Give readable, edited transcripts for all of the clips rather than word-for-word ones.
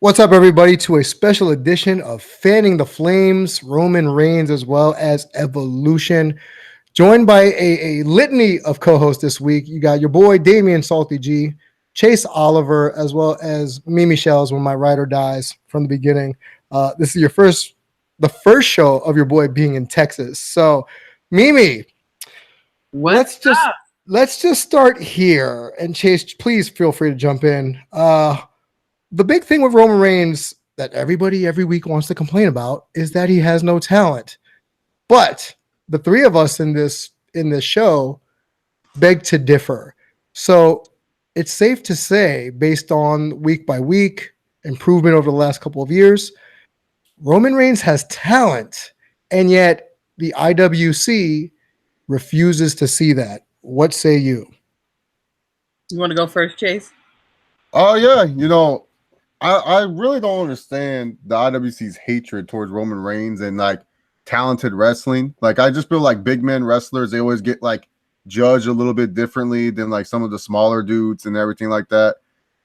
What's up, everybody, to a special edition of Fanning the Flames, Roman Reigns, as well as Evolution. Joined by a litany of co hosts this week. You got your boy, Damian Salty G, Chase Oliver, as well as Mimi Shells when my rider dies from the beginning. This is the first show of your boy being in Texas. So, Mimi, let's What's just up? let's just start here. And Chase, please feel free to jump in. The big thing with Roman Reigns that everybody every week wants to complain about is that he has no talent. But the three of us in this show beg to differ. So it's safe to say, based on week by week improvement over the last couple of years, Roman Reigns has talent, and yet the IWC refuses to see that. What say you? You want to go first, Chase? Oh yeah, I really don't understand the IWC's hatred towards Roman Reigns and like talented wrestling. Like I just feel like big men wrestlers, they always get like judged a little bit differently than like some of the smaller dudes and everything like that.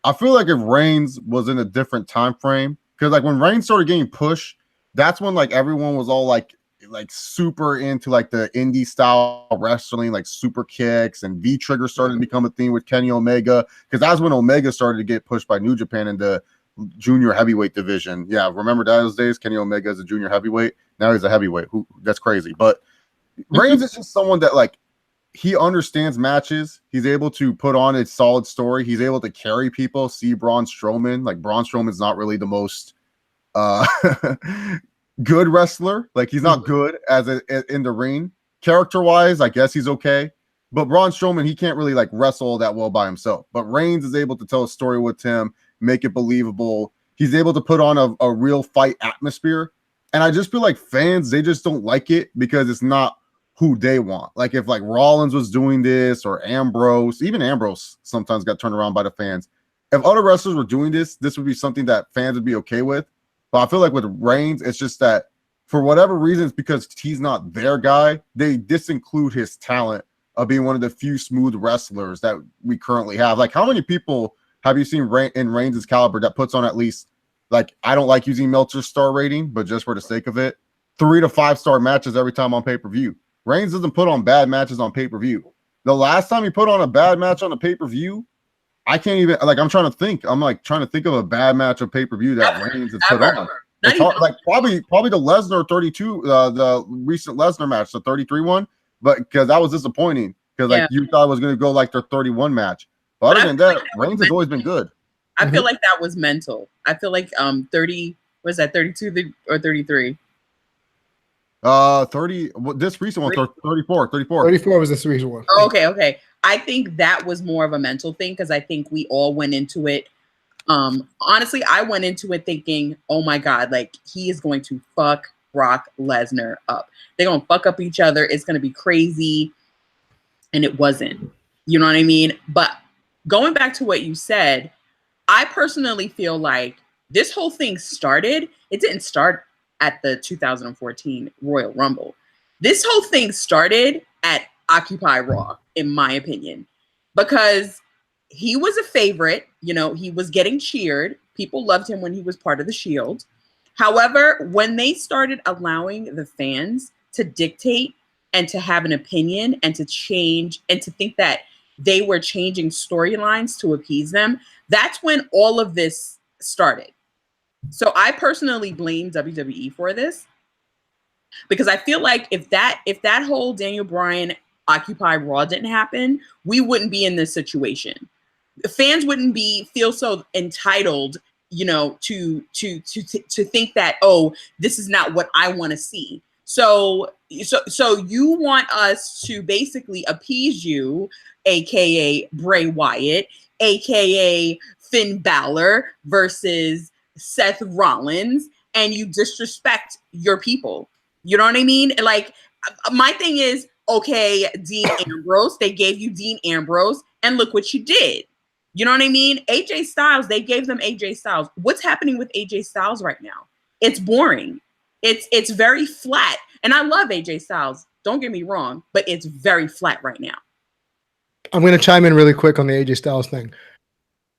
I feel like if Reigns was in a different time frame, because like when Reigns started getting pushed, that's when like everyone was all like super into like the indie style wrestling, like super kicks, and V trigger started to become a thing with Kenny Omega, because that's when Omega started to get pushed by New Japan into junior heavyweight division. Yeah, remember those days? Kenny Omega is a junior heavyweight. Now he's a heavyweight. That's crazy. But Reigns is just someone that like he understands matches. He's able to put on a solid story. He's able to carry people. See Braun Strowman. Like Braun Strowman's not really the most uh good wrestler. Like he's not good in the ring. Character wise, I guess he's okay. But Braun Strowman, he can't really like wrestle that well by himself. But Reigns is able to tell a story with him, make it believable. He's able to put on a real fight atmosphere. And I just feel like fans, they just don't like it because it's not who they want. Like if like Rollins was doing this, or Ambrose, even Ambrose sometimes got turned around by the fans. If other wrestlers were doing this would be something that fans would be okay with. But I feel like with Reigns, it's just that for whatever reason, it's because he's not their guy. They disinclude his talent of being one of the few smooth wrestlers that we currently have. Like, how many people have you seen in Reigns' caliber that puts on at least, like, I don't like using Meltzer's star rating, but just for the sake of it, 3 to 5 star matches every time on pay-per-view. Reigns doesn't put on bad matches on pay-per-view. The last time he put on a bad match on a pay-per-view, I can't even, like, I'm trying to think. I'm like trying to think of a bad match of pay-per-view that Reigns has put on. It's hard, like probably the Lesnar 32, the recent Lesnar match, the 33 one, but because that was disappointing because like you thought it was going to go like their 31 match. But other than that, Reigns has always been good. I feel like that was mental. I feel like 30 was that 32 or 33? 30. This recent one, 34. 34 was this recent one. Oh, okay. I think that was more of a mental thing because I think we all went into it. Honestly, I went into it thinking, oh my God, like he is going to fuck Brock Lesnar up. They're going to fuck up each other. It's going to be crazy. And it wasn't. You know what I mean? But going back to what you said, I personally feel like this whole thing started, it didn't start at the 2014 Royal Rumble. This whole thing started at Occupy Raw, in my opinion, because he was a favorite. You know, he was getting cheered. People loved him when he was part of the Shield. However, when they started allowing the fans to dictate and to have an opinion and to change and to think that they were changing storylines to appease them, that's when all of this started. So I personally blame WWE for this because I feel like if that whole Daniel Bryan Occupy Raw didn't happen, we wouldn't be in this situation. Fans wouldn't feel so entitled, you know, to think that, oh, this is not what I want to see. So you want us to basically appease you, aka Bray Wyatt, aka Finn Balor versus Seth Rollins, and you disrespect your people. You know what I mean? Like, my thing is, okay, Dean Ambrose, they gave you Dean Ambrose, and look what you did. You know what I mean? AJ Styles, they gave them AJ Styles. What's happening with AJ Styles right now? It's boring. It's very flat. And I love AJ Styles. Don't get me wrong, but it's very flat right now. I'm going to chime in really quick on the AJ Styles thing.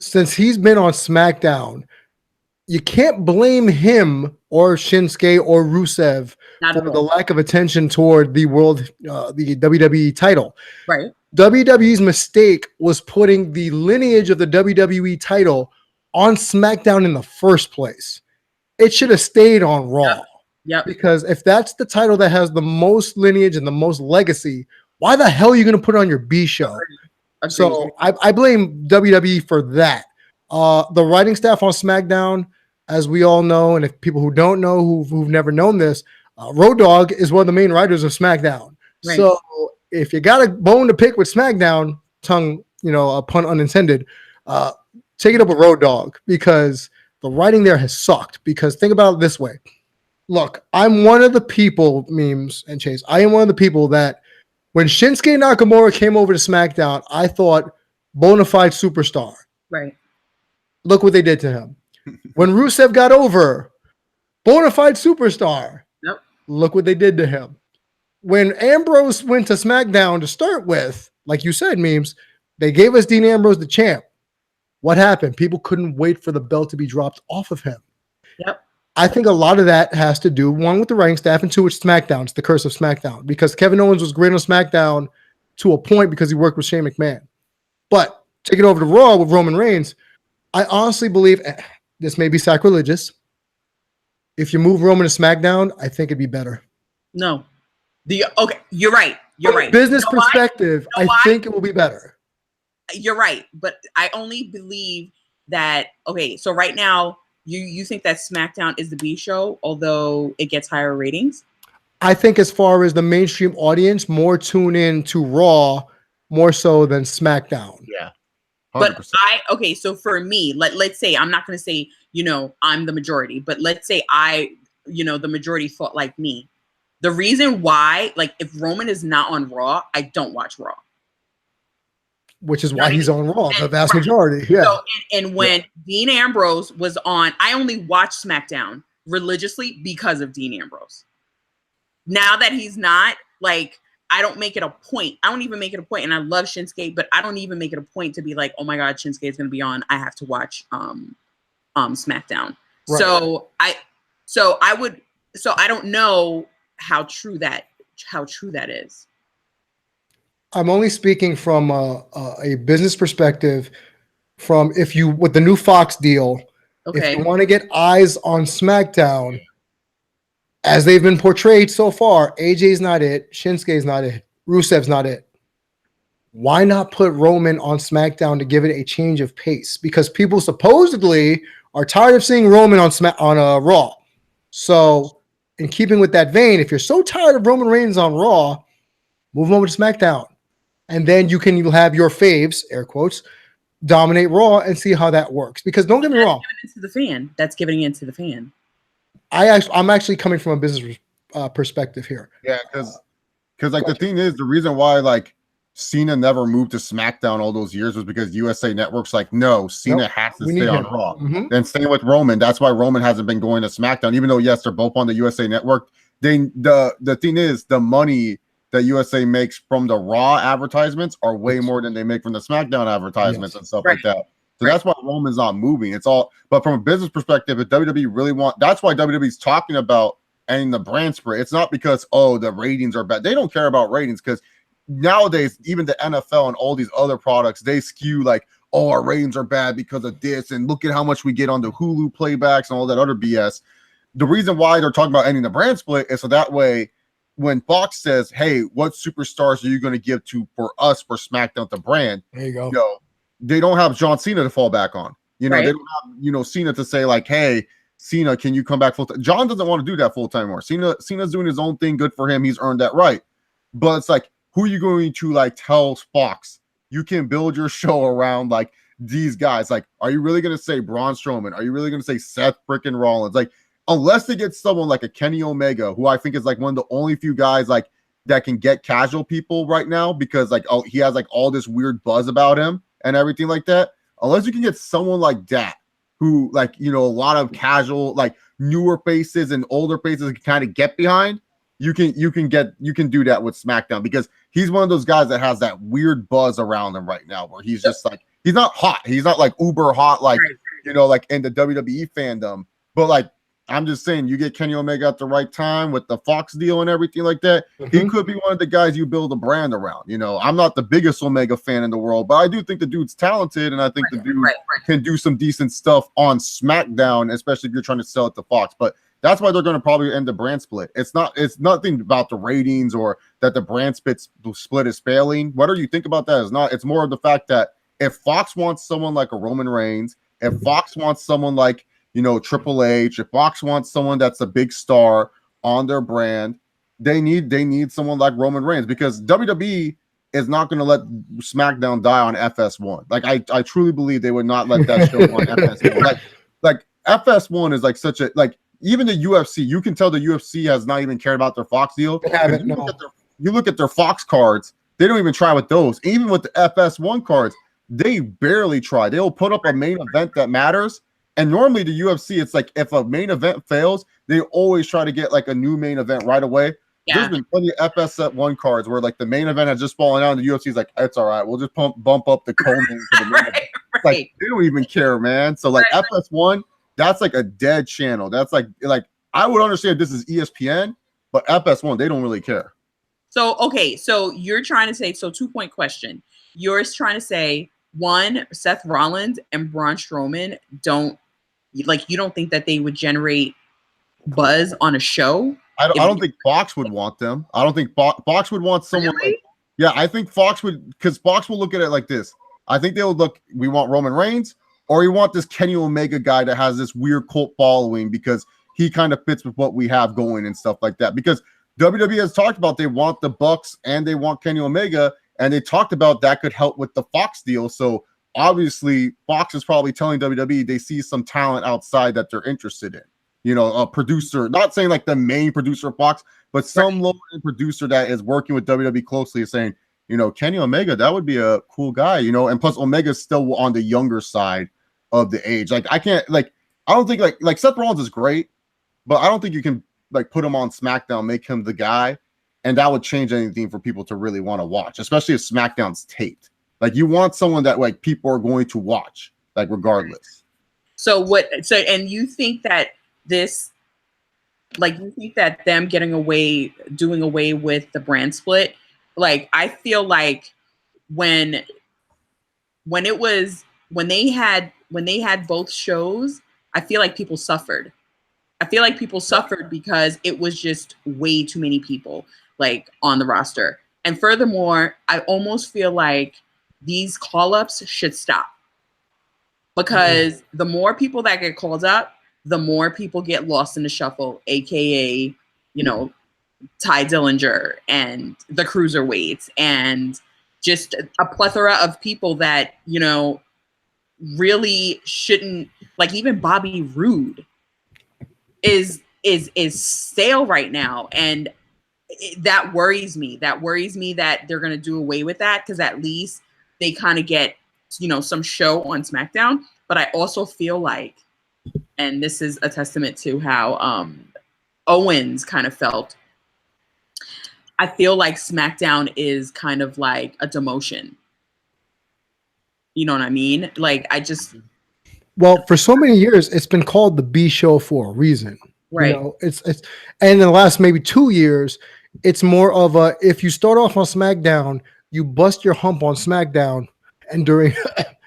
Since he's been on SmackDown, you can't blame him or Shinsuke or Rusev Not for at the all. lack of attention toward the the WWE title. Right. WWE's mistake was putting the lineage of the WWE title on SmackDown in the first place. It should have stayed on Raw. Yep. Because if that's the title that has the most lineage and the most legacy, why the hell are you going to put it on your B show? Agreed. So I blame WWE for that. The writing staff on SmackDown, as we all know, and if people who don't know, who've never known this, Road Dogg is one of the main writers of SmackDown. Right. So if you got a bone to pick with SmackDown, a pun unintended, take it up with Road Dogg, because the writing there has sucked. Because think about it this way. Look, I'm one of the people, Memes and Chase, I am one of the people that when Shinsuke Nakamura came over to SmackDown, I thought bona fide superstar. Right. Look what they did to him. When Rusev got over, bona fide superstar. Yep. Look what they did to him. When Ambrose went to SmackDown to start with, like you said, Memes, they gave us Dean Ambrose the champ. What happened? People couldn't wait for the belt to be dropped off of him. Yep. I think a lot of that has to do, one, with the writing staff, and two, with SmackDown. It's the curse of SmackDown, because Kevin Owens was great on SmackDown to a point because he worked with Shane McMahon. But take it over to Raw with Roman Reigns, I honestly believe, this may be sacrilegious, if you move Roman to SmackDown, I think it'd be better. No. Okay, you're right. You're right. Business perspective, I think it will be better. You're right, but I only believe that. Okay, so right now, you think that SmackDown is the B show, although it gets higher ratings? I think as far as the mainstream audience, more tune in to Raw more so than SmackDown. Yeah. 100%. But so for me, let's say, I'm not going to say, I'm the majority, but let's say the majority thought like me. The reason why, if Roman is not on Raw, I don't watch Raw. Which is why he's on Raw, the vast majority. Yeah. So, and when Dean Ambrose was on, I only watched SmackDown religiously because of Dean Ambrose. Now that he's not, I don't make it a point. I don't even make it a point. And I love Shinsuke, but I don't even make it a point to be like, oh my God, Shinsuke is going to be on. I have to watch SmackDown. Right. So I don't know how true that is. I'm only speaking from a business perspective. With the new Fox deal, if you want to get eyes on SmackDown, as they've been portrayed so far, AJ's not it, Shinsuke's not it, Rusev's not it. Why not put Roman on SmackDown to give it a change of pace? Because people supposedly are tired of seeing Roman on Raw. So, in keeping with that vein, if you're so tired of Roman Reigns on Raw, move him over to SmackDown. And then you'll have your faves, air quotes, dominate Raw and see how that works. Because don't get me wrong. That's giving it to the fan. I'm actually coming from a business perspective here. Yeah, because the thing is, the reason why Cena never moved to SmackDown all those years was because USA Network's no, Cena has to stay on Raw. Mm-hmm. And staying with Roman, that's why Roman hasn't been going to SmackDown, even though yes, they're both on the USA Network. The thing is, the money that USA makes from the Raw advertisements are way more than they make from the SmackDown advertisements and stuff like that. So that's why Roman's not moving. It's all, but from a business perspective, if WWE really that's why WWE's talking about ending the brand split. It's not because, the ratings are bad. They don't care about ratings, because nowadays, even the NFL and all these other products, they skew our ratings are bad because of this, and look at how much we get on the Hulu playbacks and all that other BS. The reason why they're talking about ending the brand split is so that way, when Fox says, hey, what superstars are you going to give for us for SmackDown, the brand? There you go. They don't have John Cena to fall back on. They don't have, Cena to say hey, Cena, can you come back full time? John doesn't want to do that full time anymore. Cena's doing his own thing. Good for him. He's earned that right. But it's who are you going to tell Fox you can build your show around these guys? Are you really going to say Braun Strowman? Are you really going to say Seth freaking Rollins? Unless they get someone like a Kenny Omega, who I think is one of the only few guys that can get casual people right now, because he has all this weird buzz about him and everything like that. Unless you can get someone like that, who a lot of casual newer faces and older faces can kind of get behind, you can do that with SmackDown, because he's one of those guys that has that weird buzz around him right now, where he's just he's not hot, he's not uber hot you know, like in the WWE fandom. But like, I'm just saying, you get Kenny Omega at the right time with the Fox deal and everything like that. He could be one of the guys you build a brand around. You know, I'm not the biggest Omega fan in the world, but I do think the dude's talented, and I think the dude can do some decent stuff on SmackDown, especially if you're trying to sell it to Fox. But that's why they're going to probably end the brand split. It's nothing about the ratings or that the brand split is failing. Whatever you think about that is not. It's more of the fact that if Fox wants someone like a Roman Reigns, if Fox wants someone like, you know, Triple H, if Fox wants someone that's a big star on their brand, they need someone like Roman Reigns, because WWE is not going to let SmackDown die on FS1. Like I truly believe they would not let that show on FS1. Like FS1 is like such a, like, even the UFC, you can tell the UFC has not even cared about their Fox deal. You look at their Fox cards, they don't even try with those. Even with the FS1 cards, they barely try. They'll put up a main event that matters. And normally the UFC, it's like if a main event fails, they always try to get like a new main event right away. Yeah. There's been plenty of FS1 cards where like the main event has just fallen out, and the UFC is like, it's all right, we'll just bump up the co-main to the main event. Like, they don't even care, man. So like FS1, that's like a dead channel. That's like I would understand if this is ESPN, but FS1, they don't really care. So okay, so you're trying to say, so 2-point question. You're trying to say, one, Seth Rollins and Braun Strowman don't, like, you don't think that they would generate buzz on a show? I don't think Fox would want them. I don't think Fox would want someone like, yeah, I think Fox would, because Fox will look at it like this. I think they would look, we want Roman Reigns, or we want this Kenny Omega guy that has this weird cult following because he kind of fits with what we have going and stuff like that. Because WWE has talked about they want the Bucks and they want Kenny Omega, and they talked about that could help with the Fox deal. So obviously Fox is probably telling WWE they see some talent outside that they're interested in. You know, a producer, not saying like the main producer of Fox, but some low-end producer that is working with WWE closely is saying, you know, Kenny Omega, that would be a cool guy, you know, and plus Omega's still on the younger side of the age. Like, I can't, like, I don't think like Seth Rollins is great, but I don't think you can like put him on SmackDown, make him the guy, and that would change anything for people to really want to watch, especially if SmackDown's taped. Like, you want someone that like people are going to watch, like, regardless. So and you think that this, like, you think that them doing away with the brand split, like, I feel like when they had both shows, I feel like people suffered. I feel like people suffered because it was just way too many people like on the roster. And furthermore, I almost feel like these call-ups should stop, because the more people that get called up, the more people get lost in the shuffle, aka, you know, Ty Dillinger and the cruiserweights and just a plethora of people that, you know, really shouldn't, like, even Bobby Roode is stale right now, and that worries me. That worries me that they're going to do away with that, because at least they kind of get, you know, some show on SmackDown. But I also feel like, and this is a testament to how Owens kind of felt, I feel like SmackDown is kind of like a demotion. You know what I mean? Like, I just... Well, for so many years, it's been called the B show for a reason. Right. You know, it's and in the last maybe 2 years, it's more of a, if you start off on SmackDown, you bust your hump on SmackDown, and during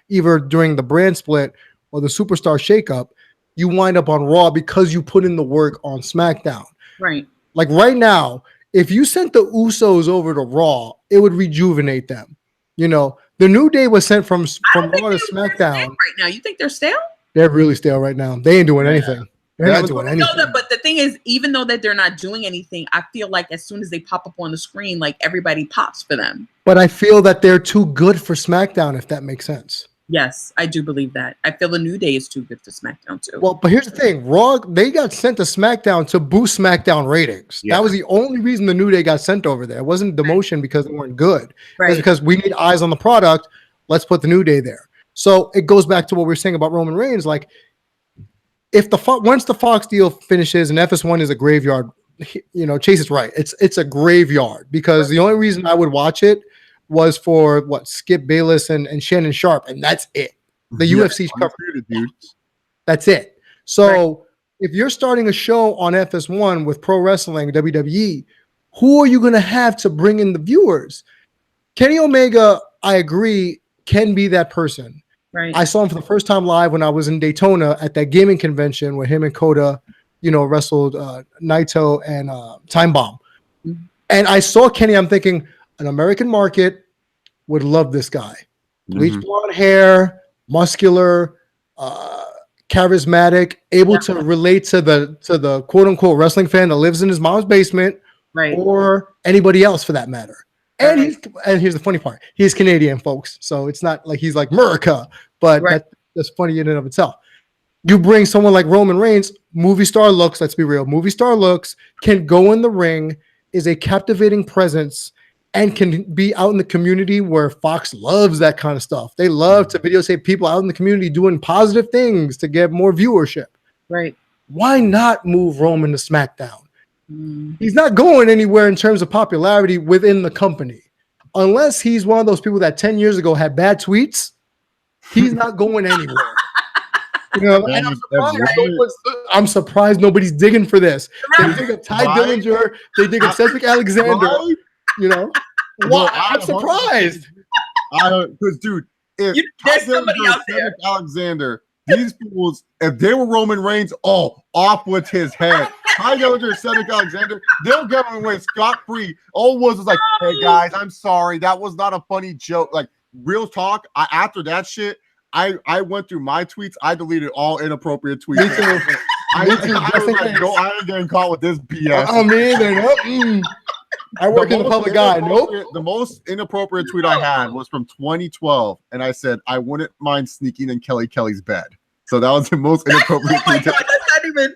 either during the brand split or the superstar shakeup, you wind up on Raw because you put in the work on SmackDown. Right. Like right now, if you sent the Usos over to Raw, it would rejuvenate them. You know, the New Day was sent from Raw to SmackDown. Right now, you think they're stale? They're really stale right now. They ain't doing anything. They're not doing anything. No, but the thing is, even though that they're not doing anything, I feel like as soon as they pop up on the screen, like, everybody pops for them. But I feel that they're too good for SmackDown, if that makes sense. Yes, I do believe that. I feel the New Day is too good for SmackDown too. Well, but here's the thing. Raw, they got sent to SmackDown to boost SmackDown ratings. Yeah. That was the only reason the New Day got sent over there. It wasn't demotion because they weren't good. Right. It's because we need eyes on the product. Let's put the New Day there. So it goes back to what we were saying about Roman Reigns. Like, if once the Fox deal finishes and FS1 is a graveyard, you know, Chase is right. It's a graveyard, because the only reason I would watch it was for Skip Bayless and Shannon Sharp, and that's it. The UFC covered, dude. That's it. So if you're starting a show on FS1 with pro wrestling, WWE, who are you going to have to bring in the viewers? Kenny Omega, I agree, can be that person. Right. I saw him for the first time live when I was in Daytona at that gaming convention where him and Coda, wrestled Naito and Time Bomb. Mm-hmm. And I saw Kenny. I'm thinking an American market would love this guy. Bleach blonde hair, muscular, charismatic, able to relate to the quote unquote wrestling fan that lives in his mom's basement, right, or anybody else for that matter. And here's the funny part: he's Canadian, folks. So it's not like he's like America, but that's funny in and of itself. You bring someone like Roman Reigns, movie star looks. Let's be real, movie star looks, can go in the ring, is a captivating presence, and can be out in the community where Fox loves that kind of stuff. They love to videotape people out in the community doing positive things to get more viewership. Right. Why not move Roman to SmackDown? He's not going anywhere in terms of popularity within the company. Unless he's one of those people that 10 years ago had bad tweets, he's not going anywhere. And I'm surprised nobody's digging for this. They dig up Ty Dillinger, they dig up Cedric Alexander. Why? I'm surprised. Because, dude, if Ty Dillinger, Cedric Alexander, these fools, if they were Roman Reigns, off with his head. Ty Dillinger, Cedric Alexander, they'll get him away scot-free. All was like, hey guys, I'm sorry, that was not a funny joke. Like, real talk. After that shit, I went through my tweets. I deleted all inappropriate tweets. Me too. I was like, no, I ain't getting caught with this BS. I work in the public eye. Nope. The most inappropriate tweet I had was from 2012, and I said I wouldn't mind sneaking in Kelly's bed. So that was the most inappropriate tweet. That's not even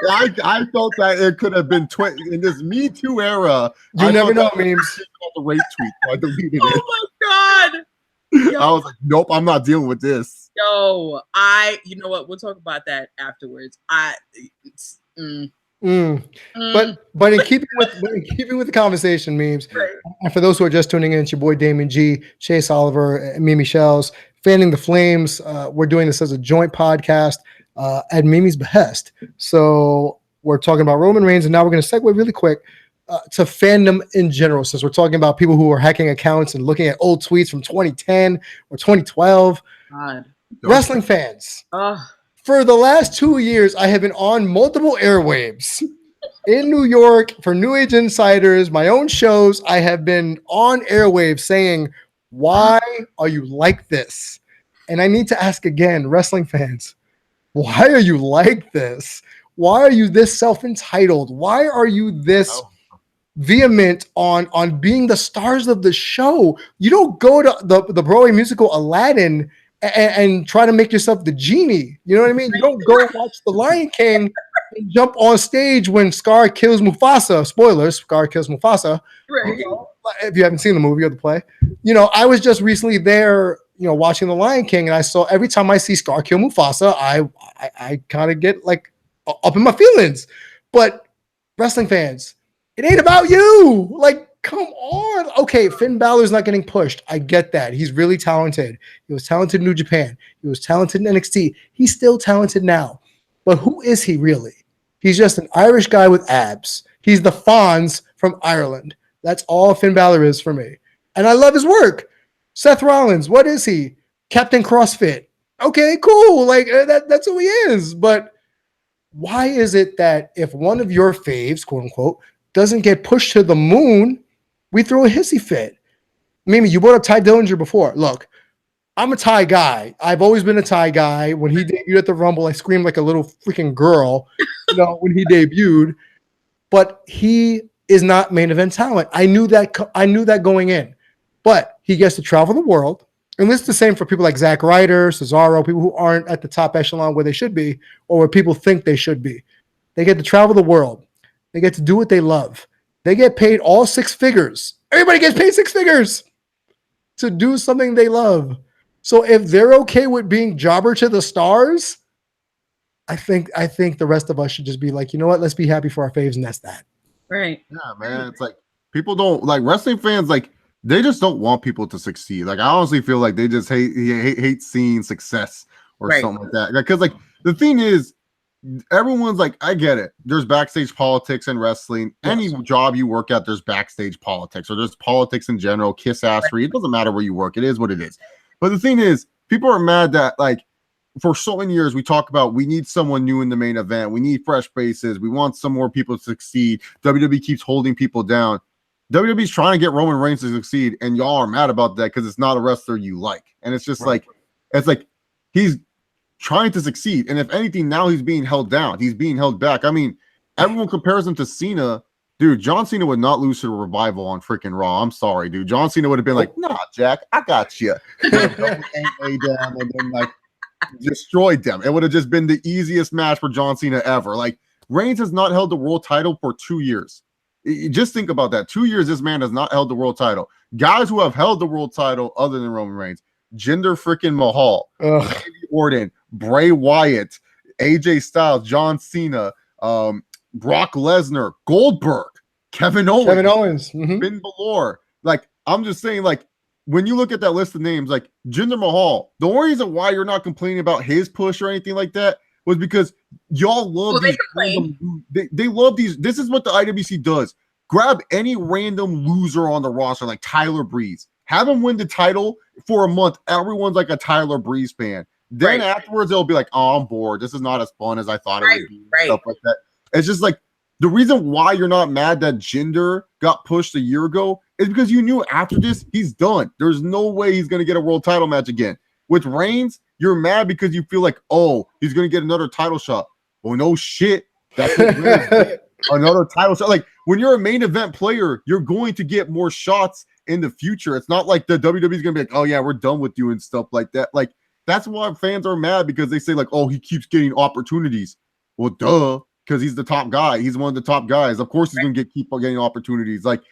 I felt that it could have been in this Me Too era. You never know, memes. The rape tweet, so I deleted it. Oh my god. Yo. I was like, nope, I'm not dealing with this. Yo, you know what? We'll talk about that afterwards. But in keeping with the conversation, memes, and for those who are just tuning in, it's your boy Damian G, Chase Oliver, and Mimi Shells, Fanning the Flames. We're doing this as a joint podcast at Mimi's behest. So we're talking about Roman Reigns, and now we're going to segue really quick to fandom in general, since we're talking about people who are hacking accounts and looking at old tweets from 2010 or 2012. God. Wrestling fans. For the last 2 years, I have been on multiple airwaves in New York for New Age Insiders, my own shows. I have been on airwaves saying, why are you like this? And I need to ask again, wrestling fans, why are you like this? Why are you this self-entitled? Why are you this vehement on being the stars of the show? You don't go to the Broadway musical Aladdin and try to make yourself the genie. You know what I mean? You don't go watch The Lion King and jump on stage when Scar kills Mufasa. Spoilers, Scar kills Mufasa. Right. If you haven't seen the movie or the play. I was just recently there, watching The Lion King, and I saw every time I see Scar kill Mufasa, I kind of get like up in my feelings. But wrestling fans, it ain't about you. Like, come on. Okay, Finn Balor's not getting pushed. I get that. He's really talented. He was talented in New Japan. He was talented in NXT. He's still talented now. But who is he really? He's just an Irish guy with abs. He's the Fonz from Ireland. That's all Finn Balor is for me. And I love his work. Seth Rollins, what is he? Captain CrossFit. Okay, cool. Like, that's who he is. But why is it that if one of your faves, quote unquote, doesn't get pushed to the moon, we throw a hissy fit? Mimi, you brought up Ty Dillinger before. Look, I'm a Ty guy. I've always been a Ty guy. When he debuted at the Rumble, I screamed like a little freaking girl, when he debuted. But he is not main event talent. I knew that going in. But he gets to travel the world. And this is the same for people like Zack Ryder, Cesaro, people who aren't at the top echelon where they should be, or where people think they should be. They get to travel the world. They get to do what they love. They get paid all 6 figures. Everybody gets paid 6 figures to do something they love. So if they're okay with being jobber to the stars, I think the rest of us should just be like, you know what? Let's be happy for our faves, and that's that. Right. Yeah, man. It's like people don't like wrestling fans. Like, they just don't want people to succeed. Like, I honestly feel like they just hate seeing success or Right. something like that. Because like the thing is, everyone's like, I get it. There's backstage politics in wrestling. Yes. Any job you work at, there's backstage politics, or there's politics in general. Kiss assery. It doesn't matter where you work. It is what it is. But the thing is, people are mad that like for so many years we talk about we need someone new in the main event. We need fresh faces. We want some more people to succeed. WWE keeps holding people down. WWE's trying to get Roman Reigns to succeed, and y'all are mad about that because it's not a wrestler you like. And it's just like he's trying to succeed. And if anything, now he's being held down. He's being held back. I mean, everyone compares him to Cena. Dude, John Cena would not lose to the Revival on freaking Raw. I'm sorry, dude. John Cena would have been like, nah, Jack, I got you. And then like destroyed them. It would have just been the easiest match for John Cena ever. Like Reigns has not held the world title for 2 years. Just think about that. 2 years, this man has not held the world title. Guys who have held the world title other than Roman Reigns, Jinder freaking Mahal, Randy Orton, Bray Wyatt, AJ Styles, John Cena, Brock Lesnar, Goldberg, Kevin Owens, Finn Balor. Like, I'm just saying, like, when you look at that list of names, like Jinder Mahal, the only reason why you're not complaining about his push or anything like that was because y'all love these. They love these. This is what the IWC does. Grab any random loser on the roster, like Tyler Breeze. Have him win the title for a month. Everyone's like a Tyler Breeze fan. Then afterwards, they'll be like, oh, I'm bored. This is not as fun as I thought it would be. Stuff like that. It's just like the reason why you're not mad that Jinder got pushed a year ago is because you knew after this, he's done. There's no way he's going to get a world title match again. With Reigns, you're mad because you feel like, oh, he's going to get another title shot. Oh, no shit. That's another title shot. Like, when you're a main event player, you're going to get more shots in the future. It's not like the WWE's going to be like, oh, yeah, we're done with you and stuff like that. Like, that's why fans are mad because they say, like, oh, he keeps getting opportunities. Well, duh, because he's the top guy. He's one of the top guys. Of course, he's going to keep getting opportunities. Like,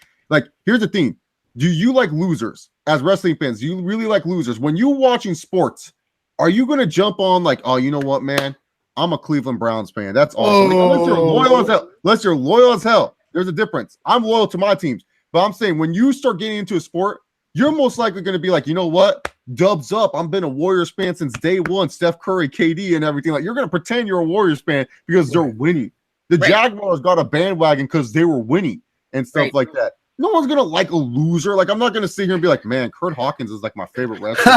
here's the thing. Do you like losers as wrestling fans? Do you really like losers? When you're watching sports, are you going to jump on like, oh, you know what, man? I'm a Cleveland Browns fan. That's awesome. Like, unless you're loyal as hell, there's a difference. I'm loyal to my teams. But I'm saying when you start getting into a sport, you're most likely going to be like, you know what? Dubs up. I've been a Warriors fan since day one. Steph Curry, KD, and everything. Like, you're going to pretend you're a Warriors fan because they're winning. The Jaguars got a bandwagon because they were winning and stuff like that. No one's going to like a loser. Like, I'm not going to sit here and be like, man, Kurt Hawkins is like my favorite wrestler.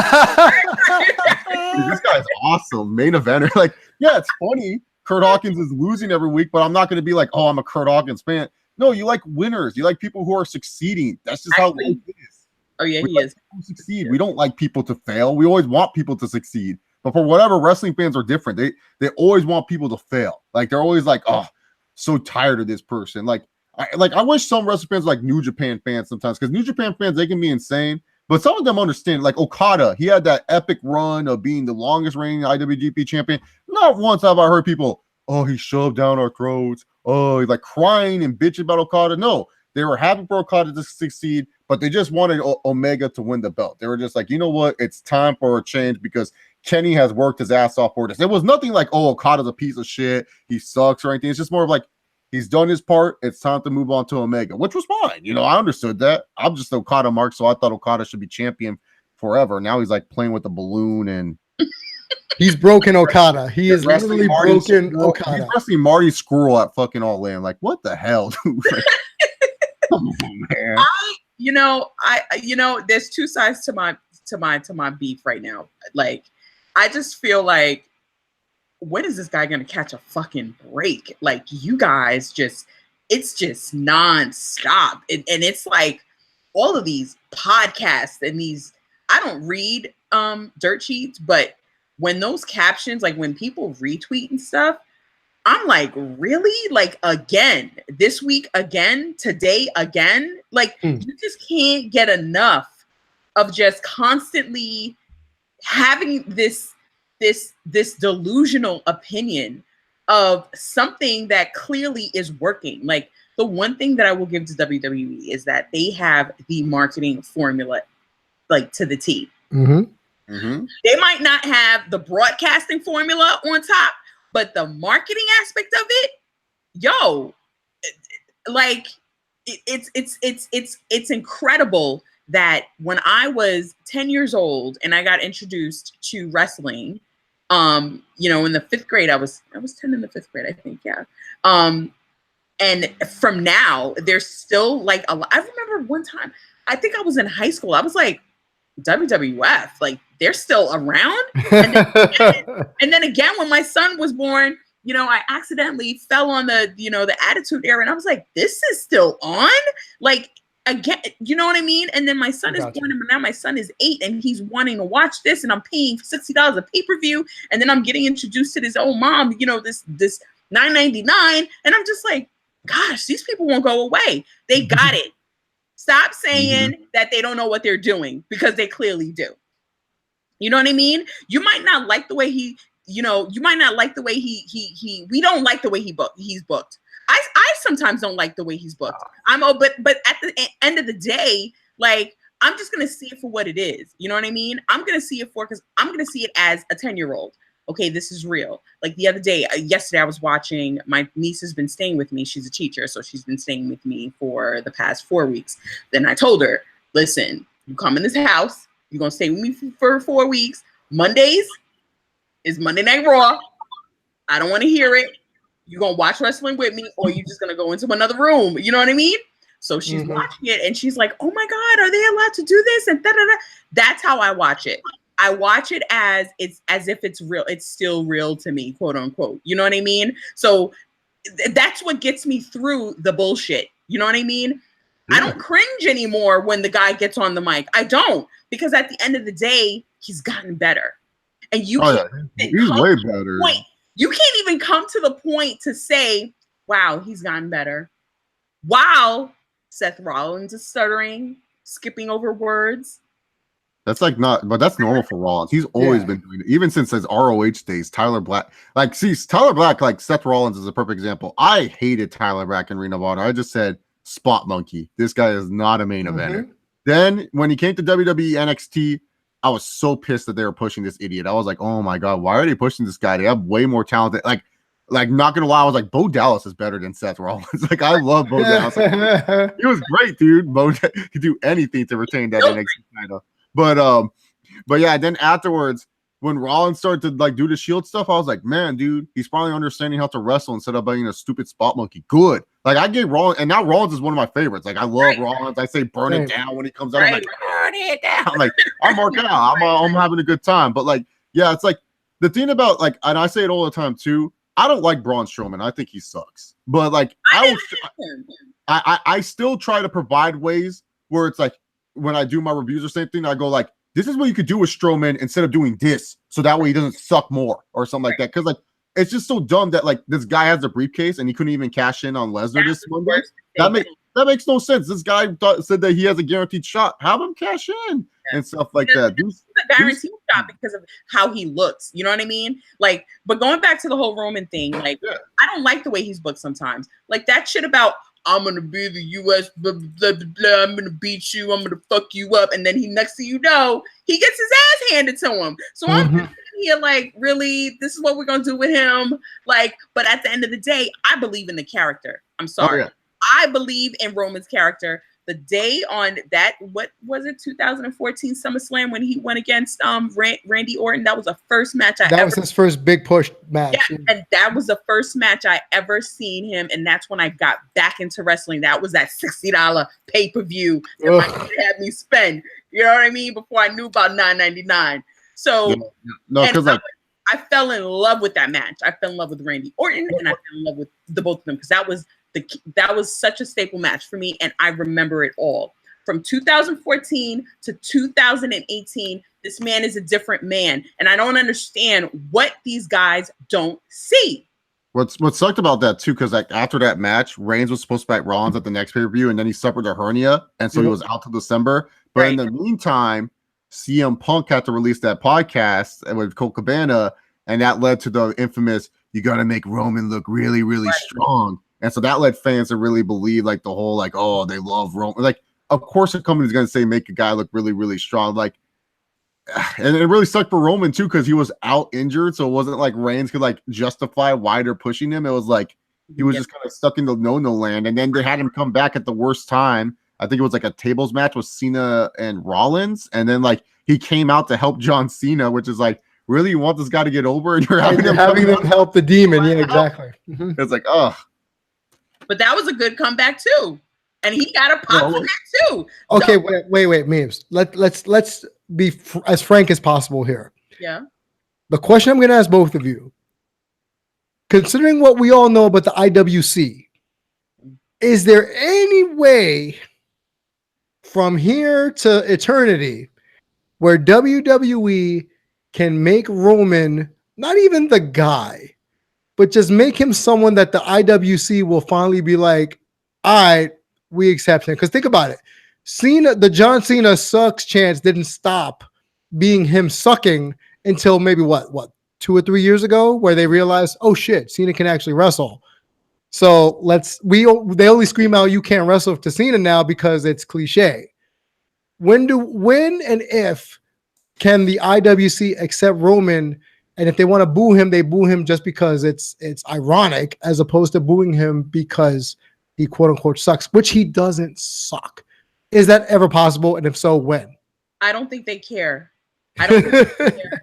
Dude, this guy's awesome. Main eventer. Like, yeah, it's funny. Kurt Hawkins is losing every week, but I'm not going to be like, oh, I'm a Kurt Hawkins fan. No, you like winners. You like people who are succeeding. That's just how life is. Oh, yeah, he is. Succeed. We don't like people to fail. We always want people to succeed. But for whatever, wrestling fans are different. They always want people to fail. Like, they're always like, oh, so tired of this person. Like I wish some wrestling fans like New Japan fans sometimes, because New Japan fans, they can be insane. But some of them understand, like Okada, he had that epic run of being the longest reigning IWGP champion. Not once have I heard people, oh, he shoved down our throats. Oh, he's like crying and bitching about Okada. No, they were happy for Okada to succeed, but they just wanted Omega to win the belt. They were just like, you know what? It's time for a change because Kenny has worked his ass off for this. It was nothing like, oh, Okada's a piece of shit. He sucks or anything. It's just more of like, he's done his part. It's time to move on to Omega, which was fine. You know, I understood that. I'm just Okada Mark, so I thought Okada should be champion forever. Now he's like playing with the balloon and he's broken Okada. He is literally broken Okada. He's wrestling Marty Scurll at fucking All In. Like, what the hell, dude? Like, come on, man. There's two sides to my beef right now. Like, I just feel like, when is this guy going to catch a fucking break? Like, you guys it's just nonstop. And it's like all of these podcasts and these, I don't read dirt sheets, but when those captions, like when people retweet and stuff, I'm like, really? Like, again, this week again, today again? Like, you just can't get enough of just constantly having this delusional opinion of something that clearly is working. Like, the one thing that I will give to WWE is that they have the marketing formula, like, to the T. They might not have the broadcasting formula on top, but the marketing aspect of it, like, it's incredible that when I was 10 years old and I got introduced to wrestling, You know, in the 5th grade, I was 10 in the 5th grade, I think, yeah. And from now, there's still like a lot. I remember one time, I think I was in high school. I was like, WWF, like they're still around. And then again, when my son was born, you know, I accidentally fell on the, you know, the Attitude Era, and I was like, this is still on? Like, again, you know what I mean? And then my son is born, and now my son is 8, and he's wanting to watch this, and I'm paying $60 a pay-per-view, and then I'm getting introduced to this old mom, you know, this $9.99, and I'm just like, gosh, these people won't go away. They got it. Stop saying that they don't know what they're doing, because they clearly do. You know what I mean? You might not like the way he, you know, you might not like the way we don't like the way he's booked. I sometimes don't like the way he's booked. But at the end of the day, like, I'm just going to see it for what it is. You know what I mean? I'm going to see it because I'm going to see it as a 10-year-old. Okay, this is real. Like the other day, yesterday I was watching, my niece has been staying with me. She's a teacher, so she's been staying with me for the past 4 weeks. Then I told her, listen, you come in this house, you're going to stay with me for 4 weeks. Mondays is Monday Night Raw. I don't want to hear it. You're going to watch wrestling with me, or you're just going to go into another room. You know what I mean? So she's watching it, and she's like, oh my God, are they allowed to do this? And da-da-da. That's how I watch it. I watch it as if it's real. It's still real to me, quote unquote. You know what I mean? So that's what gets me through the bullshit. You know what I mean? Yeah. I don't cringe anymore when the guy gets on the mic. I don't, because at the end of the day, he's gotten better. And you he's way better. You can't even come to the point to say, wow, he's gotten better. Wow, Seth Rollins is stuttering, skipping over words. That's like but that's normal for Rollins. He's always been doing it, even since his ROH days. Tyler Black, like Seth Rollins is a perfect example. I hated Tyler Black in Ring of Honor. I just said spot monkey. This guy is not a main eventer. Then when he came to WWE NXT, I was so pissed that they were pushing this idiot. I was like, oh my God, why are they pushing this guy? They have way more talented. Like not gonna lie, I was like, Bo Dallas is better than Seth Rollins. Like, I love Bo Dallas. Like, he was great, dude. Bo could do anything to retain that NXT title. But yeah, then afterwards, when Rollins started to like do the Shield stuff, I was like, man, dude, he's probably understanding how to wrestle instead of being a stupid spot monkey. Good. Like, I gave Rollins, and now Rollins is one of my favorites. Like, I love Rollins. I say burn it down when he comes out. I'm like, burn it down. Like, I'm working out. I'm having a good time. But like, yeah, it's like the thing about like, and I say it all the time too, I don't like Braun Strowman. I think he sucks. But like, I still try to provide ways where it's like, when I do my reviews or same thing, I go like, this is what you could do with Strowman instead of doing this, so that way he doesn't suck more or something like that. Because like, it's just so dumb that like this guy has a briefcase and he couldn't even cash in on Lesnar this Monday. That makes no sense. This guy said that he has a guaranteed shot. Have him cash in and stuff like that. It's a guaranteed shot because of how he looks. You know what I mean? Like, but going back to the whole Roman thing, like, I don't like the way he's booked sometimes. Like that shit about, I'm gonna be the US, blah, blah, blah, blah, I'm gonna beat you, I'm gonna fuck you up, and then he, next thing you know, he gets his ass handed to him. So I'm sitting here like, really, this is what we're gonna do with him? Like, but at the end of the day, I believe in the character. I'm sorry. I believe in Roman's character. The day on that, what was it, 2014 SummerSlam when he went against Randy Orton? That was the first match that was his first big push match. Yeah, and that was the first match I ever seen him, and that's when I got back into wrestling. That was that $60 pay-per-view that my kid had me spend. You know what I mean? Before I knew about $9.99. So because like, I fell in love with that match. I fell in love with Randy Orton, and I fell in love with the both of them because that was such a staple match for me, and I remember it all. From 2014 to 2018, this man is a different man, and I don't understand what these guys don't see. What sucked about that too, because like after that match, Reigns was supposed to fight Rollins at the next pay-per-view, and then he suffered a hernia, and so he was out till December. But in the meantime, CM Punk had to release that podcast with Colt Cabana, and that led to the infamous, you got to make Roman look really, really strong. And so that led fans to really believe like the whole, like, oh, they love Roman. Like, of course a company's going to say, make a guy look really, really strong. Like, and it really sucked for Roman too, because he was out injured. So it wasn't like Reigns could like justify why they're pushing him. It was like, he was just kind of stuck in the no-no land. And then they had him come back at the worst time. I think it was like a tables match with Cena and Rollins. And then like he came out to help John Cena, which is like really, you want this guy to get over, and you're having, them help the demon. Yeah, exactly. Mm-hmm. It's like, oh. But that was a good comeback too, and he got a pop for that too. Okay, wait, memes. Let's be as frank as possible here. Yeah. The question I'm going to ask both of you, considering what we all know about the IWC, is there any way from here to eternity where WWE can make Roman not even the guy, but just make him someone that the IWC will finally be like, all right, we accept him? Because think about it. Cena, the John Cena sucks chance didn't stop being him sucking until maybe what 2 or 3 years ago, where they realized, oh shit, Cena can actually wrestle. So they only scream out you can't wrestle to Cena now because it's cliche. When and if can the IWC accept Roman? And if they want to boo him, they boo him just because it's ironic, as opposed to booing him because he quote unquote sucks, which he doesn't suck. Is that ever possible? And if so, when? I don't think they care. I don't think they care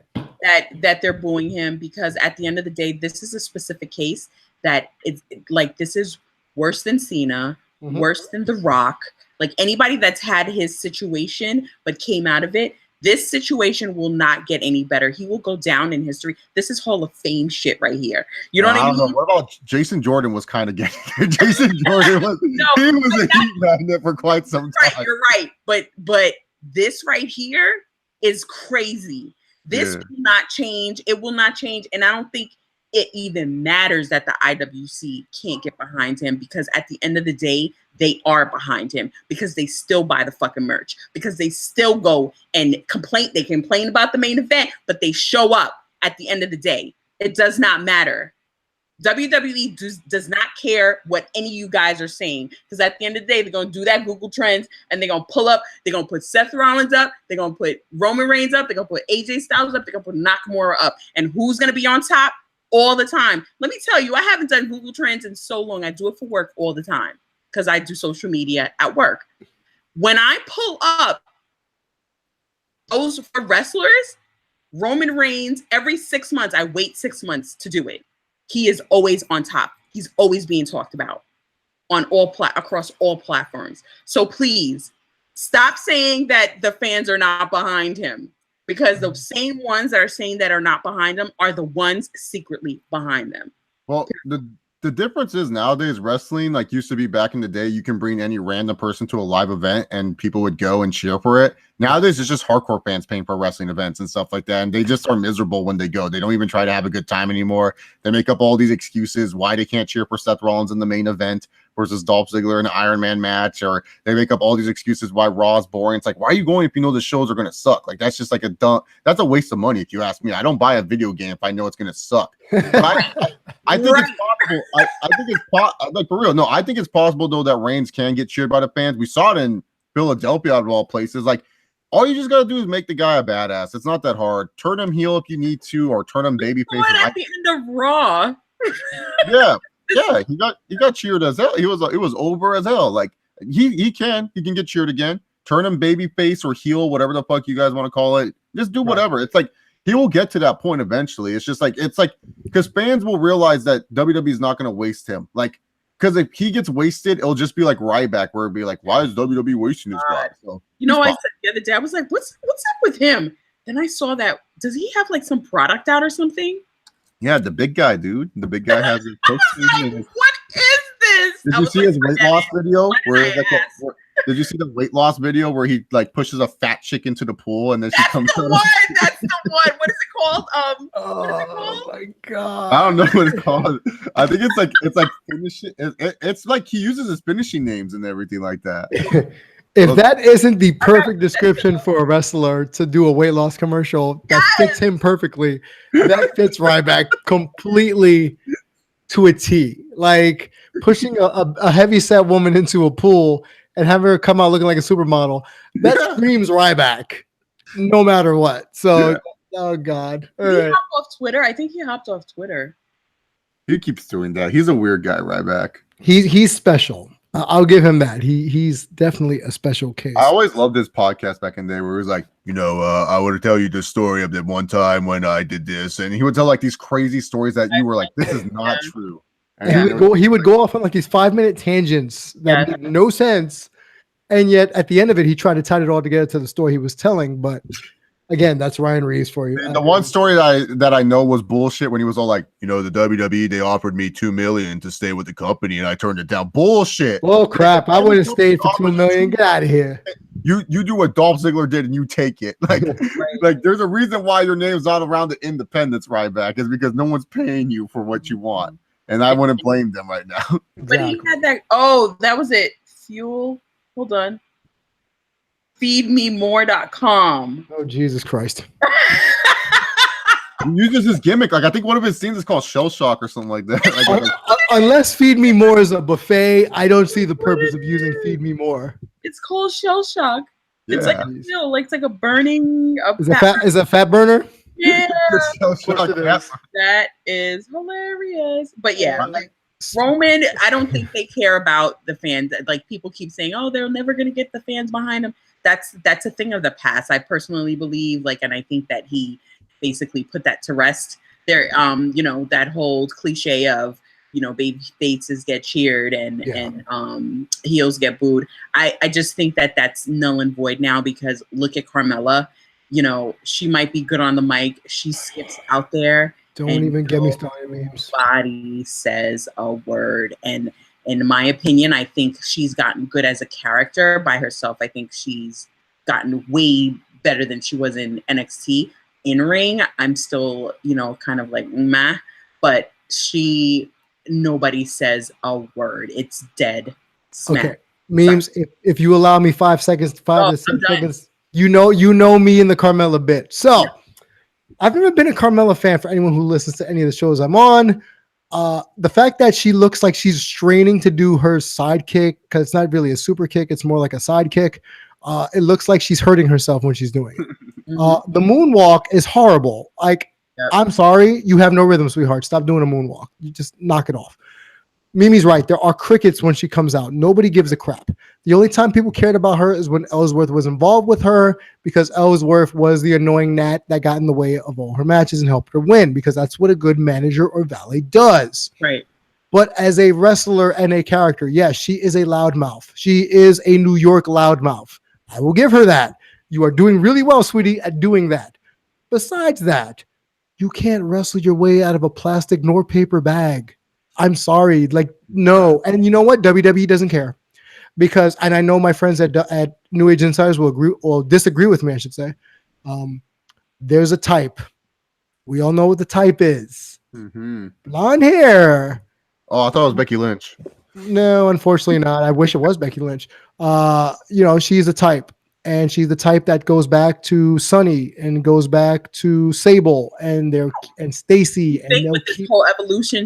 that they're booing him, because at the end of the day, this is a specific case that it's like, this is worse than Cena, worse than The Rock. Like anybody that's had his situation but came out of it, this situation will not get any better. He will go down in history. This is Hall of Fame shit right here. You know what I mean? What about Jason Jordan? Was kind of getting there. Jason Jordan was he was a heat magnet for quite some time. Right, you're right. But this right here is crazy. This will not change. It will not change. And I don't think it even matters that the IWC can't get behind him, because at the end of the day, they are behind him, because they still buy the fucking merch, because they still go and complain. They complain about the main event, but they show up at the end of the day. It does not matter. WWE does not care what any of you guys are saying, because at the end of the day, they're going to do that Google Trends, and they're going to pull up. They're going to put Seth Rollins up. They're going to put Roman Reigns up. They're going to put AJ Styles up. They're going to put Nakamura up. And who's going to be on top all the time? Let me tell you, I haven't done Google Trends in so long. I do it for work all the time, because I do social media at work. When I pull up those for wrestlers, Roman Reigns, every 6 months, I wait 6 months to do it. He is always on top. He's always being talked about on across all platforms. So please stop saying that the fans are not behind him, because the same ones that are saying that are not behind him are the ones secretly behind them. Well, the difference is nowadays wrestling, like used to be back in the day, you can bring any random person to a live event and people would go and cheer for it. Nowadays, it's just hardcore fans paying for wrestling events and stuff like that. And they just are miserable when they go. They don't even try to have a good time anymore. They make up all these excuses why they can't cheer for Seth Rollins in the main event versus Dolph Ziggler in an Iron Man match. Or they make up all these excuses why Raw is boring. It's like, why are you going if you know the shows are going to suck? Like, that's just like that's a waste of money if you ask me. I don't buy a video game if I know it's going to suck. I think it's possible. I think it's like, for real. No, I think it's possible though that Reigns can get cheered by the fans. We saw it in Philadelphia out of all places. Like, all you just gotta do is make the guy a badass. It's not that hard. Turn him heel if you need to, or turn him babyface. At the end of Raw. yeah, he got cheered as hell. It was over as hell. Like he can get cheered again. Turn him babyface or heel, whatever the fuck you guys want to call it. Just do whatever. Right. It's like he will get to that point eventually. It's just like because fans will realize that WWE is not going to waste him. Like, because if he gets wasted, it'll just be like Ryback, where it'll be like, why is WWE wasting this guy? So, you know, I said the other day, I was like, what's up with him? Then I saw that, does he have like some product out or something? Yeah, the big guy, dude. The big guy has a coach. Like, what is this? Did you see his weight loss video? Did you see the weight loss video where he like pushes a fat chick into the pool and then she comes out? That's the one. What is it called? Oh my god! I don't know what it's called. I think it's like finishing. It's like he uses his finishing names and everything like that. If that isn't the perfect description for a wrestler to do a weight loss commercial that fits him perfectly, that fits Ryback completely to a T. Like pushing a heavy set woman into a pool and have her come out looking like a supermodel. That screams Ryback, no matter what. So, oh god! All right. Hopped off Twitter. I think he hopped off Twitter. He keeps doing that. He's a weird guy, Ryback. He's special. I'll give him that. He's definitely a special case. I always loved this podcast back in the day where he was like, I would tell you the story of that one time when I did this, and he would tell like these crazy stories that you were like, this is not true. And he would go off on like these 5-minute tangents that made no sense, and yet at the end of it, he tried to tie it all together to the story he was telling. But again, that's Ryan Reeves for you. The one story that I know was bullshit when he was all like, the WWE, they offered me $2 million to stay with the company and I turned it down. Bullshit. Oh crap! I would have stayed for $2 million. Get out of here. You do what Dolph Ziggler did and you take it. Like there's a reason why your name's not around the independents right back is because no one's paying you for what you want. And I wouldn't blame them right now. But he had that. Oh, that was it. Fuel. Hold on. Feedmemore.com. Oh, Jesus Christ. He uses his gimmick. Like I think one of his scenes is called Shell Shock or something like that. Unless Feed Me More is a buffet, I don't see the purpose of using Feed Me More. It's called Shell Shock. Yeah. It's like a pill, like it's like a burning. Is a fat burner? Yeah. Shock. That is hilarious. But yeah, like Roman, I don't think they care about the fans. Like people keep saying, "Oh, they're never going to get the fans behind him." That's a thing of the past. I personally believe, and I think that he basically put that to rest. There, that whole cliche of baby faces get cheered and heels get booed. I just think that that's null and void now because look at Carmella. She might be good on the mic. She skips out there. Don't even get me started, memes. Nobody says a word. And in my opinion, I think she's gotten good as a character by herself. I think she's gotten way better than she was in NXT. In ring, I'm still, kind of like meh, but nobody says a word. It's dead. Smack. Okay. Memes, if you allow me 5 seconds, 5 to 6 seconds, you know me in the Carmella bit. So I've never been a Carmella fan. For anyone who listens to any of the shows I'm on, the fact that she looks like she's straining to do her sidekick, because it's not really a super kick, it's more like a sidekick. It looks like she's hurting herself when she's doing it. The moonwalk is horrible. I'm sorry, you have no rhythm, sweetheart. Stop doing a moonwalk. You just knock it off. Mimi's right. There are crickets when she comes out. Nobody gives a crap. The only time people cared about her is when Ellsworth was involved with her, because Ellsworth was the annoying gnat that got in the way of all her matches and helped her win, because that's what a good manager or valet does. Right. But as a wrestler and a character, yes, she is a loudmouth. She is a New York loudmouth. I will give her that. You are doing really well, sweetie, at doing that. Besides that, you can't wrestle your way out of a plastic nor paper bag. I'm sorry. No. And you know what? WWE doesn't care. Because, and I know my friends at New Age Insiders will agree or disagree with me, I should say. There's a type. We all know what the type is. Mm-hmm. Blonde hair. Oh, I thought it was Becky Lynch. No, unfortunately not. I wish it was Becky Lynch. She's a type. And she's the type that goes back to Sunny and goes back to Sable and Stacy. And with this whole evolution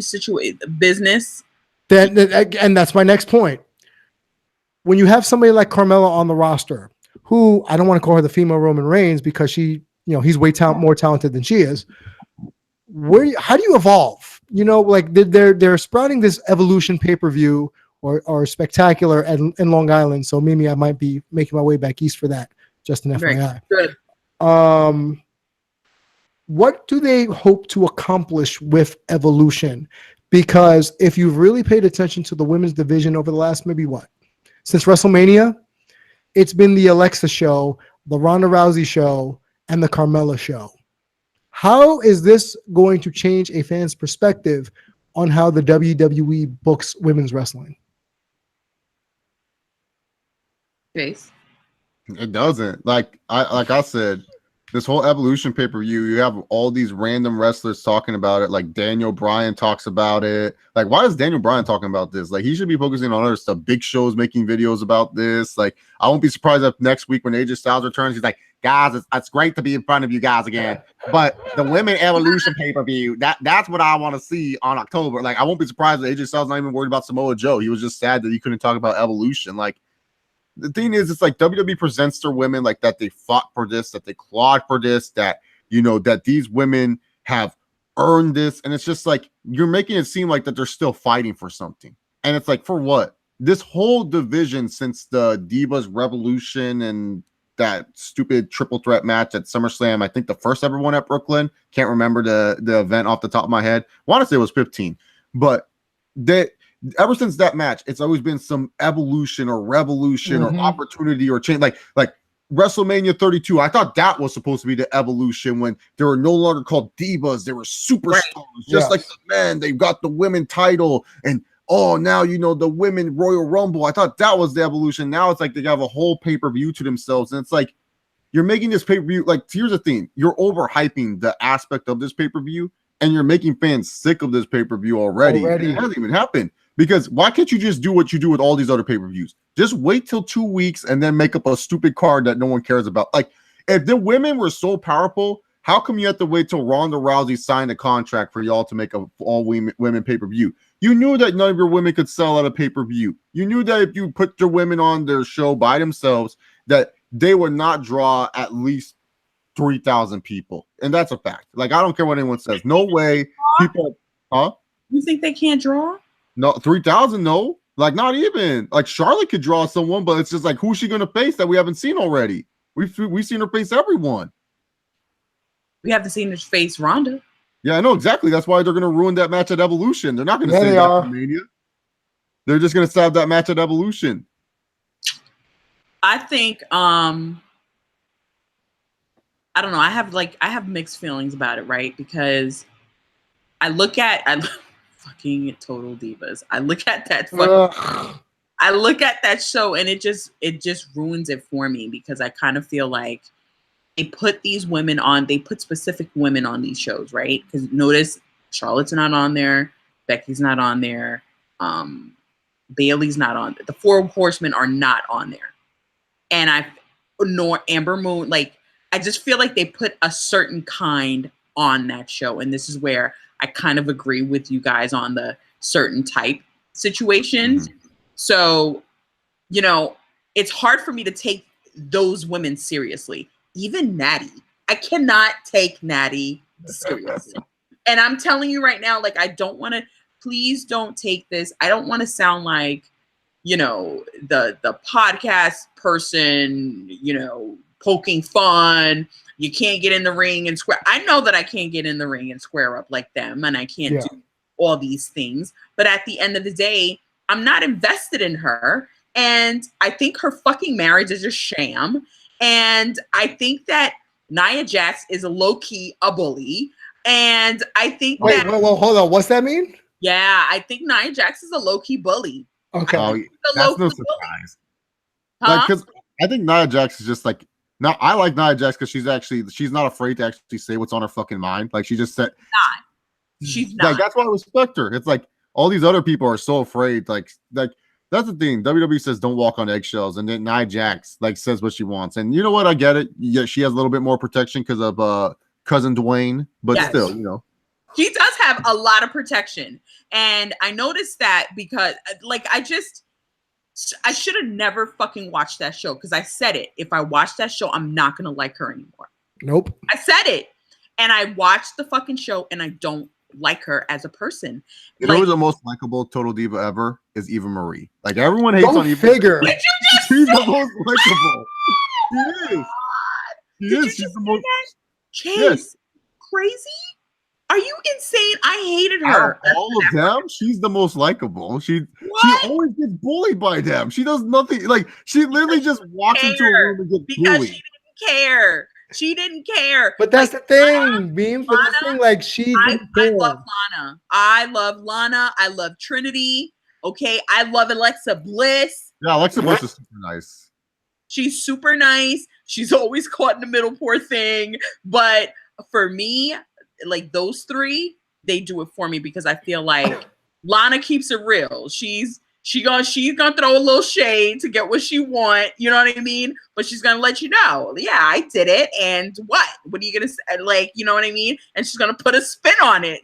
business. And that's my next point. When you have somebody like Carmella on the roster, who I don't want to call her the female Roman Reigns because he's way more talented than she is. How do you evolve? They're sprouting this evolution pay-per-view or spectacular in Long Island. So Mimi, I might be making my way back east for that. Just an FYI. Good. What do they hope to accomplish with Evolution? Because if you've really paid attention to the women's division over the last since WrestleMania, it's been the Alexa show, the Ronda Rousey show, and the Carmella show. How is this going to change a fan's perspective on how the WWE books women's wrestling? Chase? It doesn't. Like I said, this whole Evolution pay-per-view, you have all these random wrestlers talking about it. Like Daniel Bryan talks about it. Like, why is Daniel Bryan talking about this? Like, he should be focusing on other stuff. Big Show's making videos about this. Like, I won't be surprised if next week when AJ Styles returns, he's like, guys, it's great to be in front of you guys again. But the Women Evolution pay-per-view, that's what I want to see on October. Like, I won't be surprised if AJ Styles not even worried about Samoa Joe. He was just sad that he couldn't talk about Evolution. Like, the thing is, it's like WWE presents their women like that they fought for this, that they clawed for this, that, that these women have earned this. And it's just like, you're making it seem like that they're still fighting for something. And it's like, for what? this whole division since the Divas Revolution and that stupid triple threat match at SummerSlam, I think the first ever one at Brooklyn. Can't remember the event off the top of my head. Want to say it was 15, but that ever since that match, it's always been some evolution or revolution or opportunity or change. Like WrestleMania 32, I thought that was supposed to be the evolution when they were no longer called divas, they were superstars, just like the men. They've got the women title, and oh, now the women Royal Rumble. I thought that was the evolution. Now it's like they have a whole pay-per-view to themselves, and it's like you're making this pay-per-view. Like, here's the thing: you're overhyping the aspect of this pay-per-view, and you're making fans sick of this pay-per-view already. It hasn't even happened. Because why can't you just do what you do with all these other pay-per-views? Just wait till 2 weeks and then make up a stupid card that no one cares about. Like, if the women were so powerful, how come you have to wait till Ronda Rousey signed a contract for y'all to make a all women pay-per-view? You knew that none of your women could sell at a pay-per-view. You knew that if you put your women on their show by themselves, that they would not draw at least 3,000 people. And that's a fact. Like, I don't care what anyone says. No way. People, You think they can't draw? No, 3,000, no. Like, not even. Like, Charlotte could draw someone, but it's just like, who's she going to face that we haven't seen already? We've seen her face everyone. We haven't seen her face Ronda. Yeah, I know exactly. That's why they're going to ruin that match at Evolution. They're not going to save that for Mania. They're just going to save that match at Evolution. I think, I don't know. I have mixed feelings about it, right? Because I look at fucking Total Divas. I look at that show and it just ruins it for me, because I kind of feel like they put specific women on these shows, right? Because notice Charlotte's not on there, Becky's not on there, Bailey's not on there. The Four Horsemen are not on there. And nor Amber Moon, like, I just feel like they put a certain kind on that show. And this is where I kind of agree with you guys on the certain type situations. So, it's hard for me to take those women seriously. Even Natty. I cannot take Natty seriously. And I'm telling you right now, like, I don't want to, please don't take this. I don't want to sound like, the podcast person, poking fun. You can't get in the ring and square. I know that I can't get in the ring and square up like them, and I can't do all these things. But at the end of the day, I'm not invested in her. And I think her fucking marriage is a sham. And I think that Nia Jax is low-key a bully. And I think Wait, hold on. What's that mean? Yeah, I think Nia Jax is a low-key bully. Okay. That's no surprise. Because I think Nia Jax is just like, now I like Nia Jax because she's not afraid to actually say what's on her fucking mind. Like, she just said, she's not. Like, that's why I respect her. It's like all these other people are so afraid. Like that's the thing. WWE says don't walk on eggshells, and then Nia Jax says what she wants. And you know what? I get it. Yeah, she has a little bit more protection because of cousin Dwayne, but still, she does have a lot of protection. And I noticed that because, I should have never fucking watched that show, because I said it. If I watch that show, I'm not going to like her anymore. Nope. I said it. And I watched the fucking show, and I don't like her as a person. You know who's the most likable Total Diva ever? Is Eva Marie. Like, everyone hates on Eva. Figure. Did you just She's the most likable. She is. She's the most. Chase, crazy? Are you insane? I hated her. Out of all of them, she's the most likable. She always gets bullied by them. She does nothing. Like, she literally just walks into a room and gets bullied. She didn't care. She didn't care. But that's the thing, Beam. But the thing, like, she didn't care. I love Lana. I love Lana. I love Trinity. Okay. I love Alexa Bliss. Yeah, Alexa Bliss is super nice. She's super nice. She's always caught in the middle, poor thing. But for me, like, those three, they do it for me, because I feel like Lana keeps it real. She's gonna throw a little shade to get what she want, you know what I mean? But she's gonna let you know, yeah, I did it, and what are you gonna say? Like, you know what I mean? And she's gonna put a spin on it,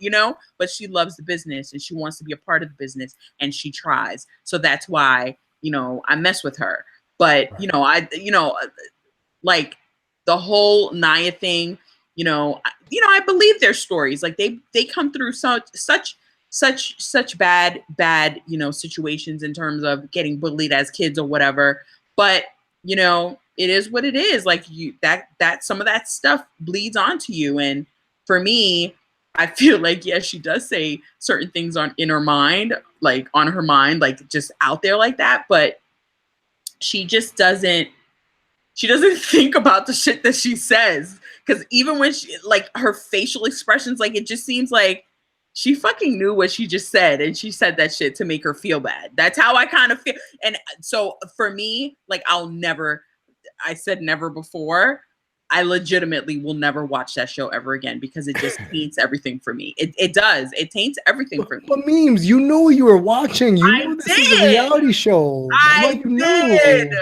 But she loves the business, and she wants to be a part of the business, and she tries. So that's why, I mess with her. But like the whole Nia thing, I believe their stories. Like, they come through such such bad, situations in terms of getting bullied as kids or whatever. But, it is what it is. Like that some of that stuff bleeds onto you. And for me, I feel like, yes, she does say certain things in her mind, like on her mind, like just out there like that. But she just doesn't think about the shit that she says. Because even when she, like, her facial expressions, like, it just seems like she fucking knew what she just said, and she said that shit to make her feel bad. That's how I kind of feel. And so for me, like, I said never before. I legitimately will never watch that show ever again because it just taints everything for me. It does. It taints everything for me. But memes, you know you were watching. You know this is a reality show. I did.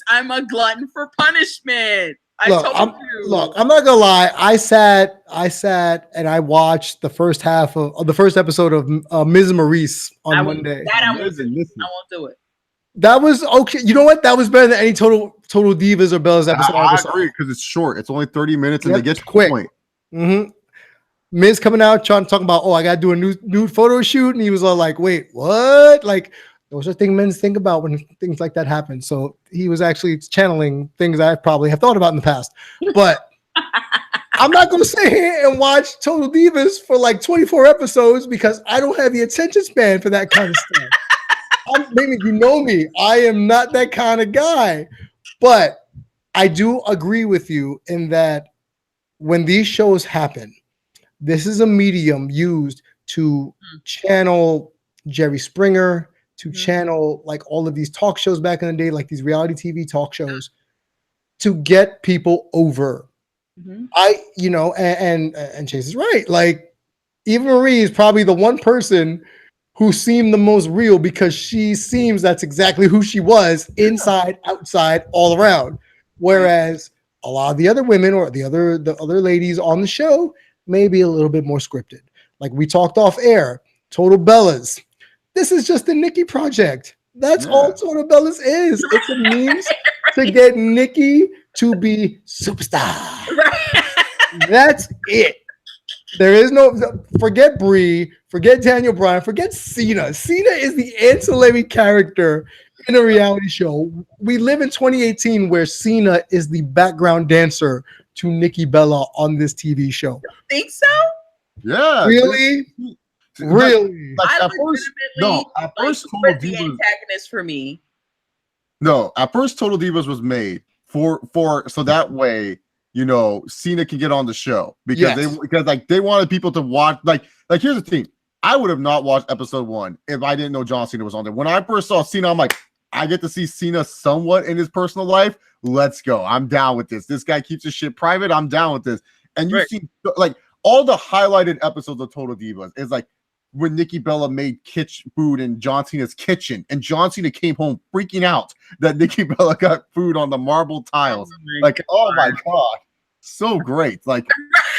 I'm a glutton for punishment. Look, I'm not gonna lie. I sat and I watched the first half of the first episode of Ms. Maurice on Monday. I won't do it. That was okay. You know what? That was better than any Total Divas or Bellas episode. I agree because it's short. It's only 30 minutes and they get quick. Point. Mm-hmm. Miz coming out trying to talk about, I got to do a nude photo shoot, and he was all like, "Wait, what?" Like those are things men think about when things like that happen. So he was actually channeling things I probably have thought about in the past. But I'm not going to sit here and watch Total Divas for like 24 episodes because I don't have the attention span for that kind of stuff. Maybe you know me. I am not that kind of guy. But I do agree with you in that when these shows happen, this is a medium used to channel Jerry Springer, to channel like all of these talk shows back in the day, like these reality TV talk shows, to get people over. And Chase is right. Like Eva Marie is probably the one person who seemed the most real because she seems that's exactly who she was inside, outside, all around. Whereas a lot of the other women or the other ladies on the show may be a little bit more scripted. Like we talked off air, Total Bellas. This is just the Nikki project. That's all Total Bellas is. It's a means to get Nikki to be superstar. That's it. There is no, forget Brie, forget Daniel Bryan, forget Cena. Cena is the ancillary character in a reality show. We live in 2018 where Cena is the background dancer to Nikki Bella on this TV show. You think so? Yeah. Really? Really? Like at first, Total the Divas, antagonist for me. No, at first Total Divas was made for so that way, Cena can get on the show because they wanted people to watch. Like here's the thing. I would have not watched episode 1 if I didn't know John Cena was on there. When I first saw Cena, I'm like, I get to see Cena somewhat in his personal life. Let's go. I'm down with this. This guy keeps his shit private. I'm down with this. And you see like all the highlighted episodes of Total Divas is like when Nikki Bella made food in John Cena's kitchen, and John Cena came home freaking out that Nikki Bella got food on the marble tiles. Oh my God. So great. Like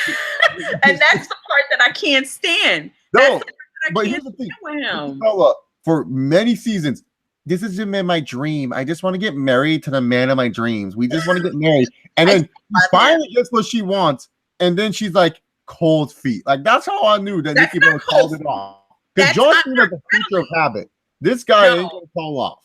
and that's the part that I can't stand. No, but here's the thing. Bella, for many seasons, this has been my dream. I just want to get married to the man of my dreams. We just want to get married. And then she finally gets what she wants, and then she's like, cold feet. Like that's how I knew that Nikki Bella called it off. Because John Cena's a creature of habit. This guy ain't gonna fall off.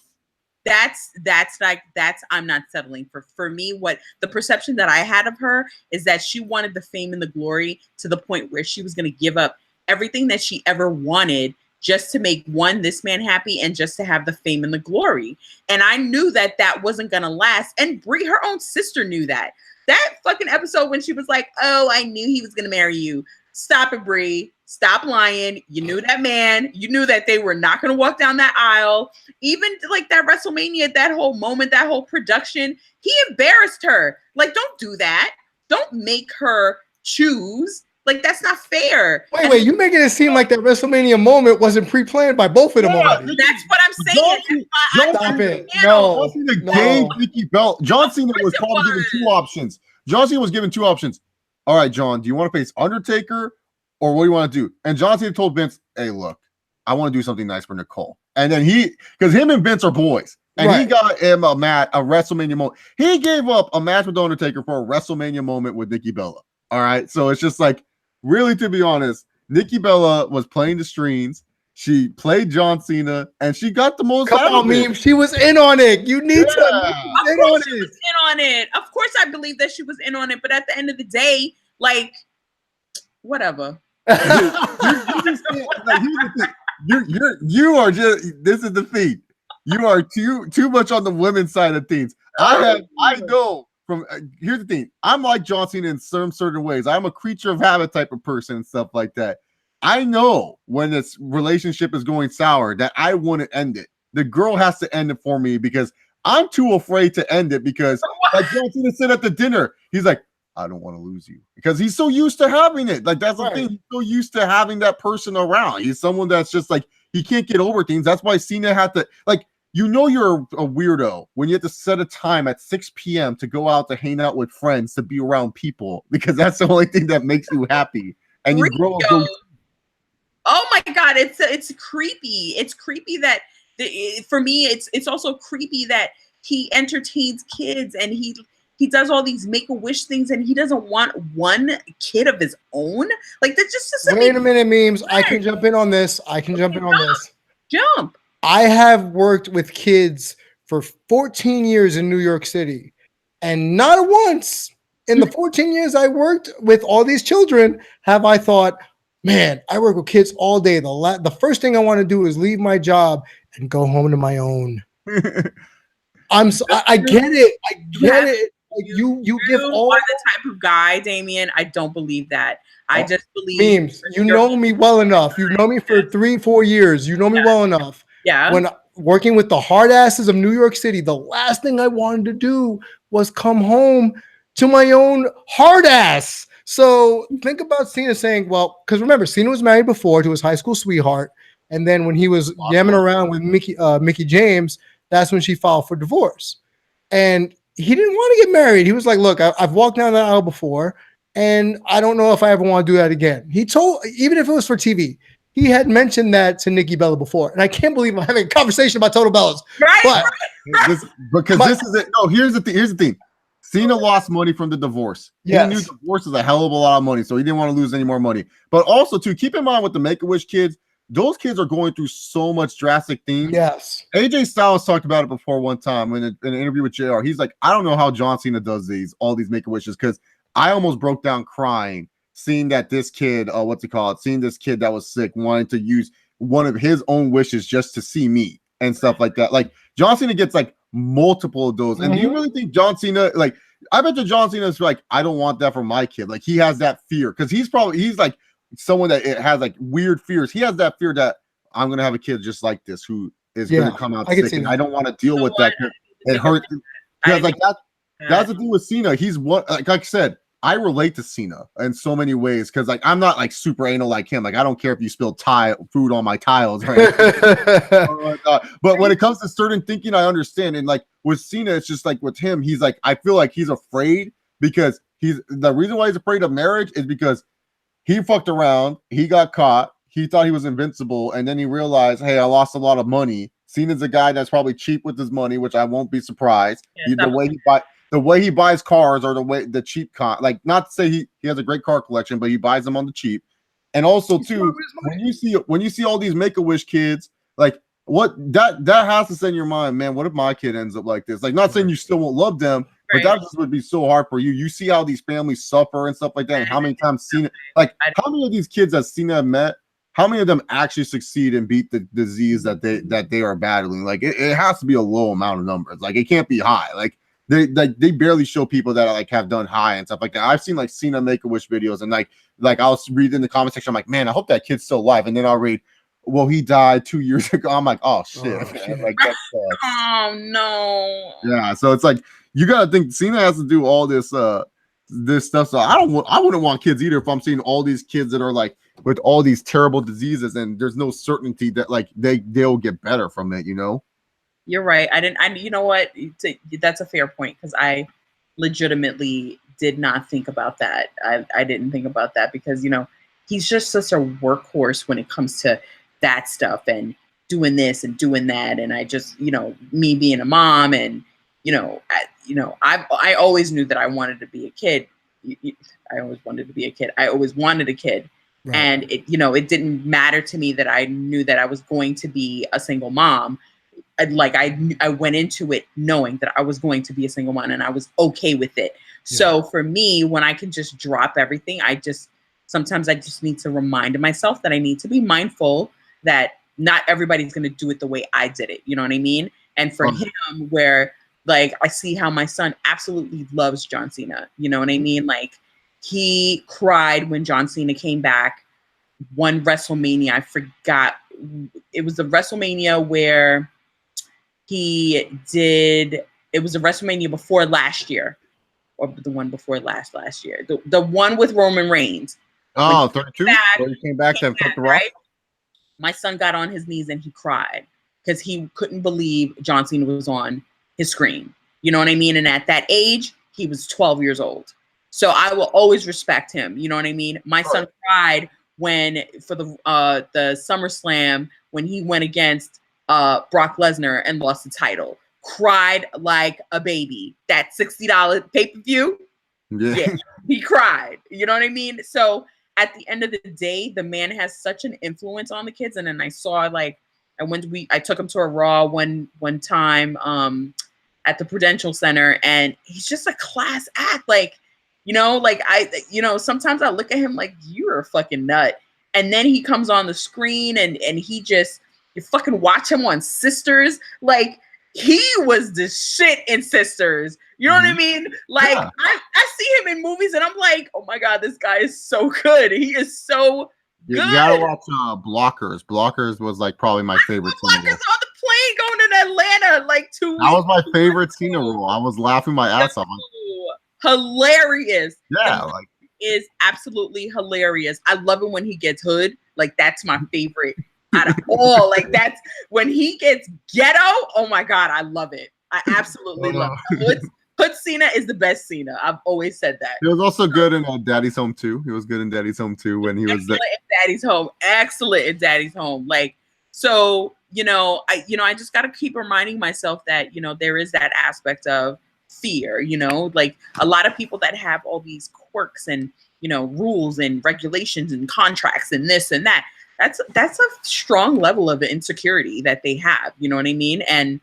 I'm not settling for me. What the perception that I had of her is that she wanted the fame and the glory to the point where she was going to give up everything that she ever wanted just to make this man happy and just to have the fame and the glory. And I knew that wasn't going to last. And Brie, her own sister, knew that. That fucking episode when she was like, "Oh, I knew he was going to marry you." Stop it, Brie. Stop lying. You knew that man. You knew that they were not going to walk down that aisle. Even like that WrestleMania, that whole moment, that whole production, he embarrassed her. Like, don't do that. Don't make her choose. Like, that's not fair. Wait, you making it seem like that WrestleMania moment wasn't pre-planned by both of them already. That's what I'm saying. Stop it. No. John Cena gave Nikki Bella. John Cena was probably given 2 options. John Cena was given 2 options. All right, John, do you want to face Undertaker or what do you want to do? And John Cena told Vince, hey, look, I want to do something nice for Nicole. And then because him and Vince are boys. And he got him a WrestleMania moment. He gave up a match with Undertaker for a WrestleMania moment with Nikki Bella. All right. So it's just like, really, to be honest, Nikki Bella was playing the strings. She played John Cena, and she got the most. Come on, meme. She was in on it. You need to. Of course, she was in on it. Of course, I believe that she was in on it. But at the end of the day, like, whatever. You are just. This is the thing. You are too much on the women's side of things. I know. Here's the thing. I'm like John Cena in some certain ways. I'm a creature of habit type of person and stuff like that. I know when this relationship is going sour that I want to end it. The girl has to end it for me because I'm too afraid to end it because like John Cena said at the dinner, he's like, I don't want to lose you because he's so used to having it. Like that's the thing. He's so used to having that person around. He's someone that's just like, he can't get over things. That's why Cena had to like, you know, you're a weirdo when you have to set a time at 6 p.m. to go out to hang out with friends, to be around people, because that's the only thing that makes you happy. And you grow up. Oh my God, it's creepy. It's creepy that for me, it's also creepy that he entertains kids and he does all these Make-A-Wish things and he doesn't want one kid of his own. Like that just doesn't. Wait a minute, memes. I can jump in on this. Jump. I have worked with kids for 14 years in New York City, and not once in the 14 years I worked with all these children have I thought, man, I work with kids all day. The first thing I want to do is leave my job and go home to my own. I get it. I get it. Like you give all are the type of guy, Damian. I don't believe that. I just believe memes. You know me well enough. You've known me for 3-4 years. You know me well enough. Yeah. When working with the hard asses of New York City, the last thing I wanted to do was come home to my own hard ass. So think about Cena saying, well, because remember, Cena was married before to his high school sweetheart. And then when he was yamming around with Mickey James, that's when she filed for divorce. And he didn't want to get married. He was like, look, I've walked down that aisle before, and I don't know if I ever want to do that again. He told, even if it was for TV, he had mentioned that to Nikki Bella before. And I can't believe I'm having a conversation about Total Bellas. Right. But this is it. No, here's the thing. Cena lost money from the divorce. Yes. He knew divorce is a hell of a lot of money, so he didn't want to lose any more money. But also, too, keep in mind with the Make-A-Wish kids, those kids are going through so much drastic things. Yes. AJ Styles talked about it before one time in an interview with JR. He's like, I don't know how John Cena does all these Make-A-Wishes, because I almost broke down crying seeing that this kid, seeing this kid that was sick wanted to use one of his own wishes just to see me and stuff like that. Like John Cena gets like multiple of those. And do you really think John Cena, like, I bet you John Cena's like, I don't want that for my kid. Like he has that fear because he's like someone that has like weird fears. He has that fear that I'm gonna have a kid just like this who is gonna come out sick, and I don't want to deal with that. It hurts because like that's the thing with Cena. He's like I said, I relate to Cena in so many ways because like I'm not like super anal like him. Like I don't care if you spill food on my tiles, right? But when it comes to certain thinking, I understand. And like with Cena, it's just like with him, he's like, I feel like he's afraid because the reason why he's afraid of marriage is because he fucked around, he got caught, he thought he was invincible, and then he realized, hey, I lost a lot of money. Cena's a guy that's probably cheap with his money, which I won't be surprised. The way he buys cars or the cheap car, like not to say he has a great car collection, but he buys them on the cheap. And also too, when you see all these Make-A-Wish kids, like what that has to say in your mind, man, what if my kid ends up like this? Like not saying you still won't love them, but that just would be so hard for you. You see how these families suffer and stuff like that, and how many times Cena, like how many of these kids that Cena met, how many of them actually succeed and beat the disease that they are battling? Like it has to be a low amount of numbers. Like it can't be high. Like they barely show people that like have done high and stuff like that. I've seen like Cena Make-A-Wish videos and like I'll read in the comment section, I'm like, man, I hope that kid's still alive. And then I'll read, well, he died 2 years ago. I'm like, oh shit. Like that sucks. Oh no. Yeah, so it's like you gotta think Cena has to do all this stuff. So I wouldn't want kids either if I'm seeing all these kids that are like with all these terrible diseases and there's no certainty that like they'll get better from it, you know. You're right. You know what? That's a fair point because I legitimately did not think about that. I didn't think about that because, you know, he's just such a workhorse when it comes to that stuff and doing this and doing that. And I just, you know, me being a mom and, I always knew that I wanted to be a kid. I always wanted to be a kid. I always wanted a kid. Right. And it didn't matter to me that I knew that I was going to be a single mom. I went into it knowing that I was going to be a single mom, and I was okay with it. So for me, when I can just drop everything, sometimes I just need to remind myself that I need to be mindful that not everybody's going to do it the way I did it. You know what I mean? And for him, where like I see how my son absolutely loves John Cena. You know what I mean? Like he cried when John Cena came back. One WrestleMania, I forgot. It was the WrestleMania where he did. It was the WrestleMania before last year, or the one before last year. The one with Roman Reigns. Oh, 32? Where he came back to fuck the Rock? Right? My son got on his knees and he cried because he couldn't believe John Cena was on his screen. You know what I mean? And at that age, he was 12 years old. So I will always respect him. You know what I mean? My son cried when for the SummerSlam when he went against Brock Lesnar and lost the title. Cried like a baby. That $60 pay-per-view. Yeah, he cried. You know what I mean? So at the end of the day, the man has such an influence on the kids. And then I saw I took him to a Raw one time at the Prudential Center, and he's just a class act. Sometimes I look at him like, you're a fucking nut. And then he comes on the screen and he just, you fucking watch him on Sisters. Like, he was the shit in Sisters. You know what I mean? Like, I see him in movies and I'm like, oh my God, this guy is so good. He is so good. You gotta watch Blockers. Blockers was like probably my favorite. Blockers on the plane going to Atlanta like 2 weeks. That was my favorite Cena role. I was laughing my ass off. Hilarious. Yeah, is absolutely hilarious. I love it when he gets hood. Like, that's my favorite out of all. Like, that's when he gets ghetto. Oh my God, I love it. I absolutely love it. Hood Cena is the best Cena. I've always said that. He was also good in Daddy's Home 2. He was good in Daddy's Home 2 when he was excellent in Daddy's Home. Excellent in Daddy's Home. Like, so, I just got to keep reminding myself that, there is that aspect of fear, like a lot of people that have all these quirks and, rules and regulations and contracts and this and that. That's a strong level of insecurity that they have. You know what I mean? And,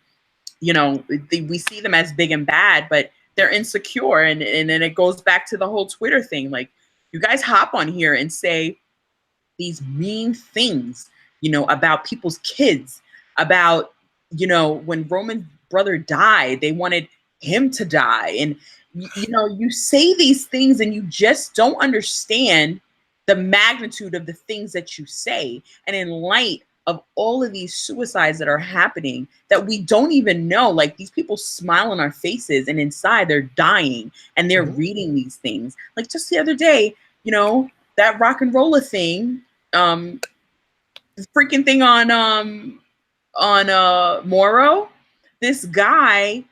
we see them as big and bad, but they're insecure. And then it goes back to the whole Twitter thing. Like, you guys hop on here and say these mean things, about people's kids, about, when Roman's brother died, they wanted him to die. And, you say these things and you just don't understand the magnitude of the things that you say. And in light of all of these suicides that are happening that we don't even know, like, these people smile on our faces and inside they're dying and they're reading these things. Like, just the other day, that rock and roller thing, the freaking thing on Moro, this guy,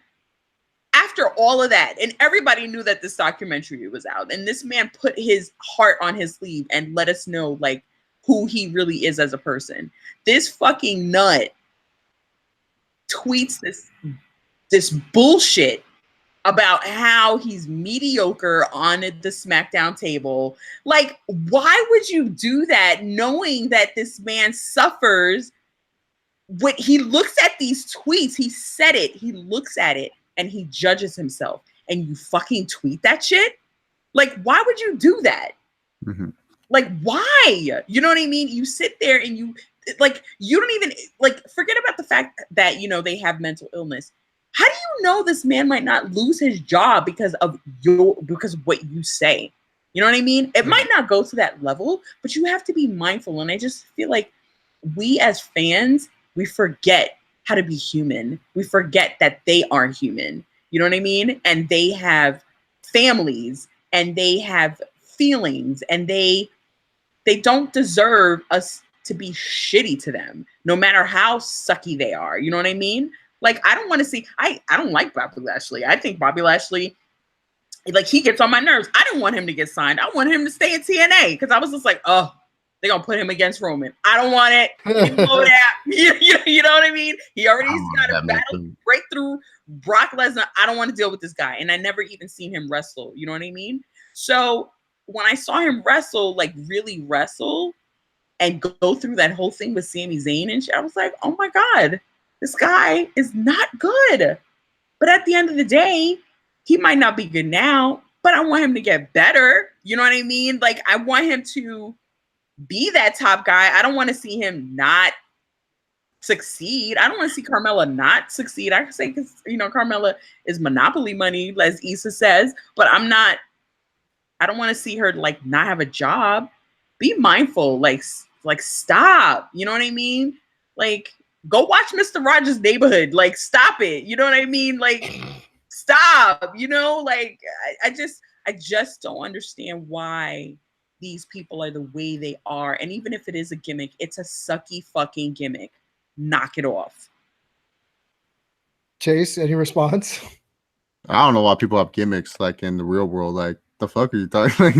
after all of that, and everybody knew that this documentary was out, and this man put his heart on his sleeve and let us know, like, who he really is as a person. This fucking nut tweets this bullshit about how he's mediocre on the SmackDown table. Like, why would you do that knowing that this man suffers? When he looks at these tweets, he said it, he looks at it and he judges himself, and you fucking tweet that shit? Like, why would you do that? Mm-hmm. Like, why? You know what I mean? You sit there and you don't even, like, forget about the fact that, they have mental illness. How do you know this man might not lose his job because of what you say? You know what I mean? It might not go to that level, but you have to be mindful. And I just feel like we as fans, we forget how to be human. We forget that they are human. You know what I mean? And they have families and they have feelings, and they don't deserve us to be shitty to them, no matter how sucky they are. You know what I mean? Like, I don't want to see, I don't like Bobby Lashley. I think Bobby Lashley, like, he gets on my nerves. I didn't want him to get signed. I want him to stay in TNA because I was just like, oh, they're going to put him against Roman. I don't want it. Blow that. You know what I mean? He already's got a battle breakthrough Brock Lesnar. I don't want to deal with this guy. And I never even seen him wrestle. You know what I mean? So when I saw him wrestle, like really wrestle and go through that whole thing with Sami Zayn and shit, I was like, oh my God, this guy is not good. But at the end of the day, he might not be good now, but I want him to get better. You know what I mean? Like, I want him to be that top guy. I don't want to see him not succeed. I don't want to see Carmella not succeed. I can say, because, you know, Carmella is monopoly money, as Issa says, but I don't want to see her like not have a job. Be mindful, like stop. You know what I mean? Like, go watch Mr. Rogers' Neighborhood. Like, stop it. You know what I mean? Like, stop. You know, like I just don't understand why these people are the way they are. And even if it is a gimmick, it's a sucky fucking gimmick. Knock it off. Chase, any response? I don't know why people have gimmicks like in the real world. Like, the fuck are you talking? Like,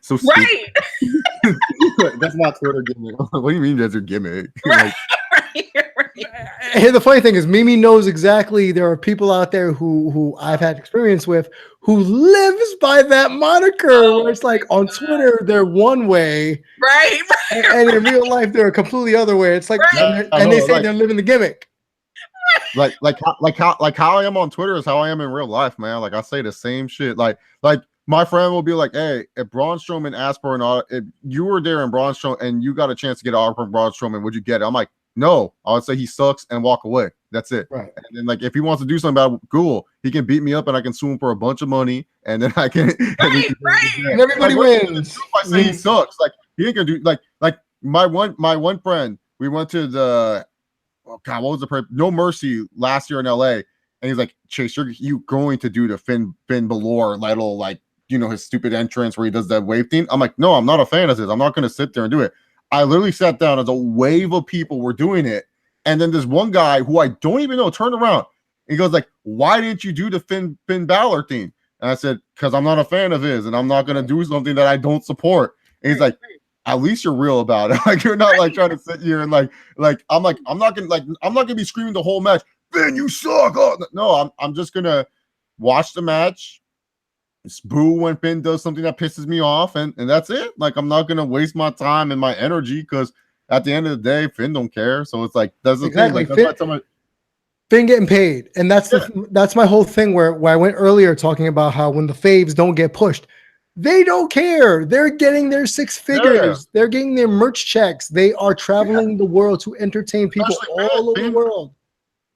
so stupid. Right. That's not Twitter gimmick. What do you mean that's a gimmick? Right. Like, right. Hey, the funny thing is, Mimi knows exactly. There are people out there who I've had experience with who lives by that moniker. Where it's like on Twitter they're one way, Right. and in real life they're a completely other way. It's like, Right. and they say they're living the gimmick. like how I am on Twitter is how I am in real life, man. Like, I say the same shit. Like my friend will be like, hey, if Braun Strowman asked for an auto, if you were there in Braun Strowman and you got a chance to get an auto from Braun Strowman, would you get it? I'm like, no. I would say he sucks and walk away. That's it. Right. And then, like, if he wants to do something about it, cool. He can beat me up and I can sue him for a bunch of money, and then I can Right. And everybody wins. I say he sucks. Like, he ain't gonna do like my one friend. We went to the what was the No Mercy last year in LA, and he's like, Chase, you going to do the Finn Balor little, like, you know, his stupid entrance where he does that wave thing. I'm like, no, I'm not a fan of this. I'm not going to sit there and do it. I literally sat down as a wave of people were doing it. And then there's one guy who I don't even know turned around. He goes like, why didn't you do the Finn Balor thing? And I said, because I'm not a fan of his and I'm not going to do something that I don't support. And he's like, at least you're real about it. Like, you're not like trying to sit here and like I'm not gonna be screaming the whole match, Finn, you suck. Oh, no, I'm just gonna watch the match, boo when Finn does something that pisses me off, and that's it. Like, I'm not gonna waste my time and my energy, because at the end of the day, Finn don't care. So it's like, that's the thing. Like, that's why Finn getting paid, and that's my whole thing. Where I went earlier talking about how when the faves don't get pushed, they don't care. They're getting their six figures. Yeah. They're getting their merch checks. They are traveling the world to entertain people all over the world.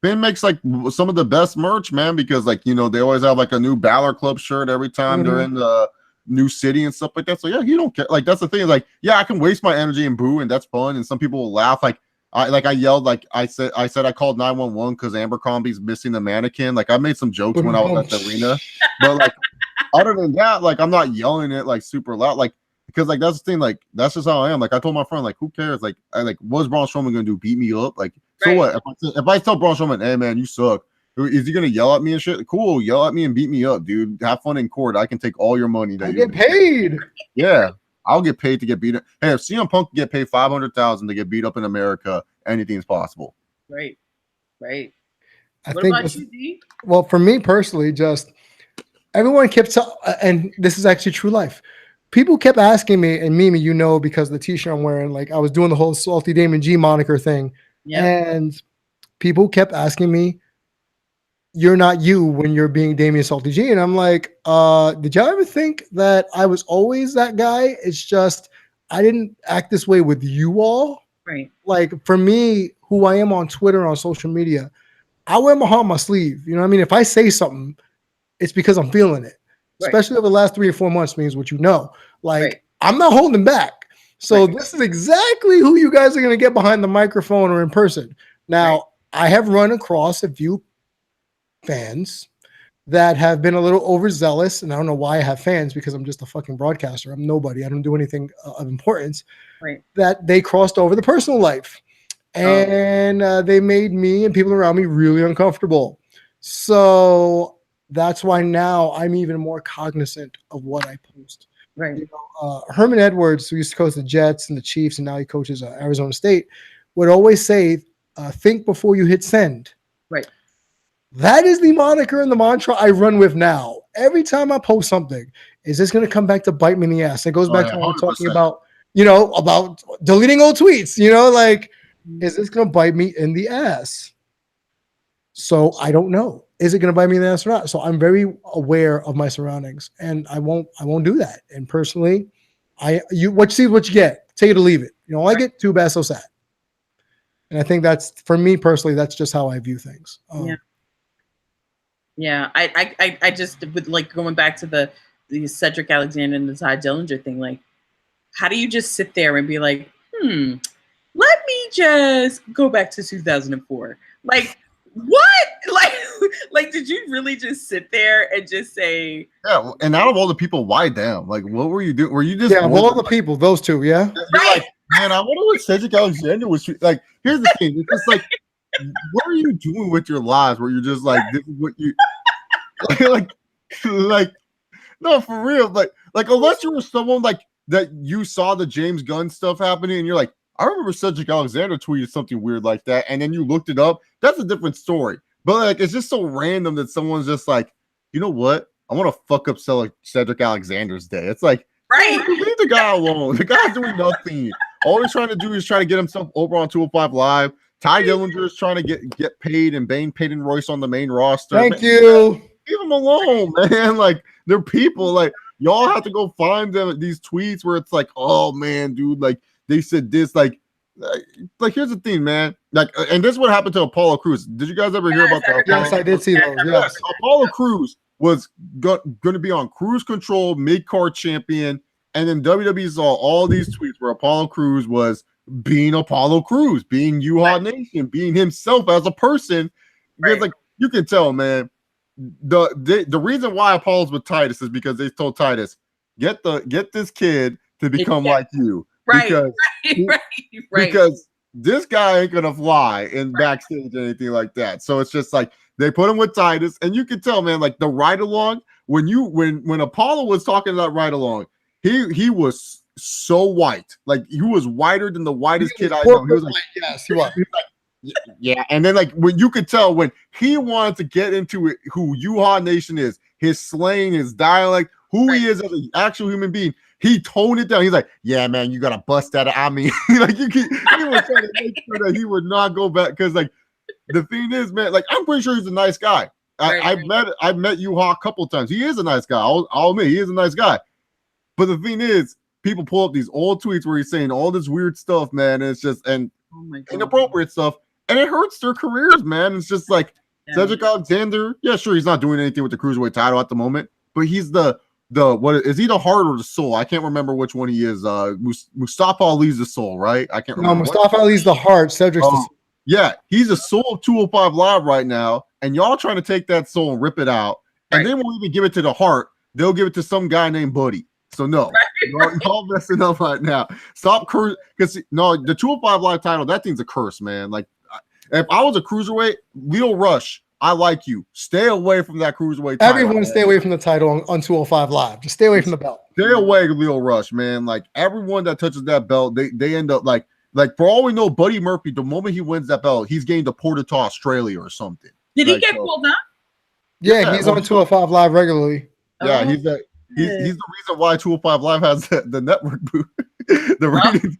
Finn makes like some of the best merch, man, because, like, you know, they always have like a new Balor Club shirt every time they're in the new city and stuff like that. So yeah, you don't care. Like, that's the thing. Like, yeah, I can waste my energy and boo, and that's fun. And some people will laugh. Like, I yelled, like I said I called 911 because Abercrombie's missing the mannequin. Like, I made some jokes when I was at the arena, but like, other than that, like, I'm not yelling it like super loud, like, because like that's the thing, like, that's just how I am. Like, I told my friend, like, who cares? Like, what's Braun Strowman gonna do? Beat me up? Like, so what? If I tell Braun Strowman, hey man, you suck, is he gonna yell at me and shit? Cool, yell at me and beat me up, dude. Have fun in court. I can take all your money. That I get paid. Yeah, I'll get paid to get beat up. Hey, if CM Punk can get paid $500,000 to get beat up in America, anything's possible. Right. I what think about you, D? Well, for me personally, just everyone kept, and this is actually true life. People kept asking me, and Mimi, you know, because of the t-shirt I'm wearing, like, I was doing the whole Salty Damian G moniker thing. Yep. And people kept asking me, you're not you when you're being Damian Salty G. And I'm like, did y'all ever think that I was always that guy? It's just, I didn't act this way with you all. Right. Like, for me, who I am on Twitter, on social media, I wear my heart on my sleeve. You know what I mean? If I say something, it's because I'm feeling it. Right. Especially over the last 3 or 4 months, means what you know. Like, I'm not holding back. So this is exactly who you guys are going to get behind the microphone or in person. Now, I have run across a few fans that have been a little overzealous, and I don't know why I have fans, because I'm just a fucking broadcaster. I'm nobody. I don't do anything of importance. That they crossed over the personal life, and they made me and people around me really uncomfortable. So that's why now I'm even more cognizant of what I post. You know, Herman Edwards, who used to coach the Jets and the Chiefs, and now he coaches Arizona State, would always say, think before you hit send. That is the moniker and the mantra I run with now. Every time I post something, Is this going to come back to bite me in the ass? It goes back to what we're talking 100%. about, about deleting old tweets, like, is this going to bite me in the ass? So I don't know. Is it going to bite me in the ass or not? So I'm very aware of my surroundings, and I won't do that. And personally, what you see, what you get. Take it or leave it. You don't like it, too bad, so sad. And I think that's, for me personally, that's just how I view things. Yeah. I just with like going back to the Cedric Alexander and the Ty Dillinger thing. Like, how do you just sit there and be like, let me just go back to 2004? Like, what? Like, did you really just sit there and just say? Yeah, and out of all the people, why them? Like, what were you doing? Were you just of all the people, those two, yeah? Right. Like, man, I wonder what Cedric Alexander was like. Here's the thing: it's just like, what are you doing with your lives? Where you're just like, this is what you like. No, for real. Like unless you were someone like that, you saw the James Gunn stuff happening, and you're like, I remember Cedric Alexander tweeted something weird like that, and then you looked it up. That's a different story. But like, it's just so random that someone's just like, you know what? I want to fuck up Cedric Alexander's day. It's like, right, leave the guy alone. The guy's doing nothing. All he's trying to do is try to get himself over on 205 Live. Ty Dillinger is trying to get paid, and Bane Peyton Royce on the main roster. Thank you. Leave them alone, man. Like, they're people. Like, y'all have to go find them these tweets where it's like, oh man, dude, like they said this, like here's the thing, man. Like, and this is what happened to Apollo Crews. Did you guys ever hear about that? Yes, I did see those. Yes. Apollo Crews was going to be on Cruise Control, mid-card champion, and then WWE saw all these tweets where Apollo Crews was being Apollo Crews, being U-Haul Nation, being himself as a person. Because, like, you can tell, man, the reason why Apollo's with Titus is because they told Titus, get this kid to become like you. Right. Because this guy ain't gonna fly in backstage or anything like that. So it's just like they put him with Titus, and you can tell, man, like the ride along, when Apollo was talking about ride along, he was so white. Like, he was whiter than the whitest kid I know. He was like, yes, he was. Yeah, and then like when you could tell when he wanted to get into it, who U-Haul Nation is, his slang, his dialect, who he is as an actual human being, he toned it down. He's like, yeah, man, you gotta bust that. I mean, like he was trying to make sure that he would not go back, because like the thing is, man, like I'm pretty sure he's a nice guy. I've met U-Haul a couple of times. He is a nice guy. I'll admit he is a nice guy. But the thing is, people pull up these old tweets where he's saying all this weird stuff, man. And it's just inappropriate stuff. And it hurts their careers, man. It's just like Cedric Alexander. Yeah, sure, he's not doing anything with the Cruiserweight title at the moment, but he's the what is he, the heart or the soul? I can't remember which one he is. Mustafa Ali's the soul, right? I can't remember. No, Mustafa Ali's the heart. Cedric's the soul. Yeah, he's the soul of 205 Live right now, and y'all trying to take that soul and rip it out, and they won't even give it to the heart. They'll give it to some guy named Buddy. So no, y'all messing up right now. Stop curse, because the 205 Live title, that thing's a curse, man. Like, if I was a cruiserweight, Leo Rush, I like you. Stay away from that cruiserweight title. Everyone stay away from the title on 205 Live. Just stay away from the belt. Stay away, Leo Rush, man. Like, everyone that touches that belt, they end up like for all we know, Buddy Murphy, the moment he wins that belt, he's getting deported to Australia or something. Did he get pulled up? Yeah, he's on 205 Live regularly. Yeah, he's the reason why 205 Live has the network booth. The ratings.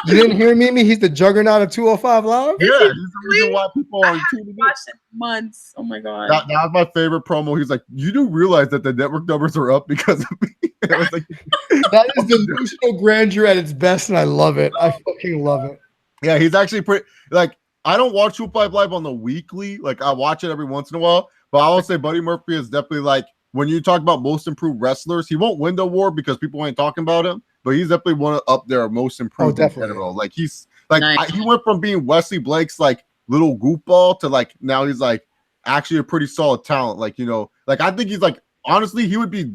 You didn't hear me? He's the juggernaut of 205 Live? Yeah, he's the reason why people are tuning in. Watched it months. Oh my god. That was my favorite promo. He's like, you do realize that the network numbers are up because of me. I was like, that is delusional grandeur at its best, and I love it. I fucking love it. Yeah, he's actually pretty, like, I don't watch 205 Live on the weekly. Like, I watch it every once in a while, but I will say Buddy Murphy is definitely, like, when you talk about most improved wrestlers, he won't win the award because people ain't talking about him, but he's definitely one up there, most improved in general. Like, he's like, nice. He went from being Wesley Blake's like little goofball to like, now he's like actually a pretty solid talent. Like, like I think he's like, honestly, he would be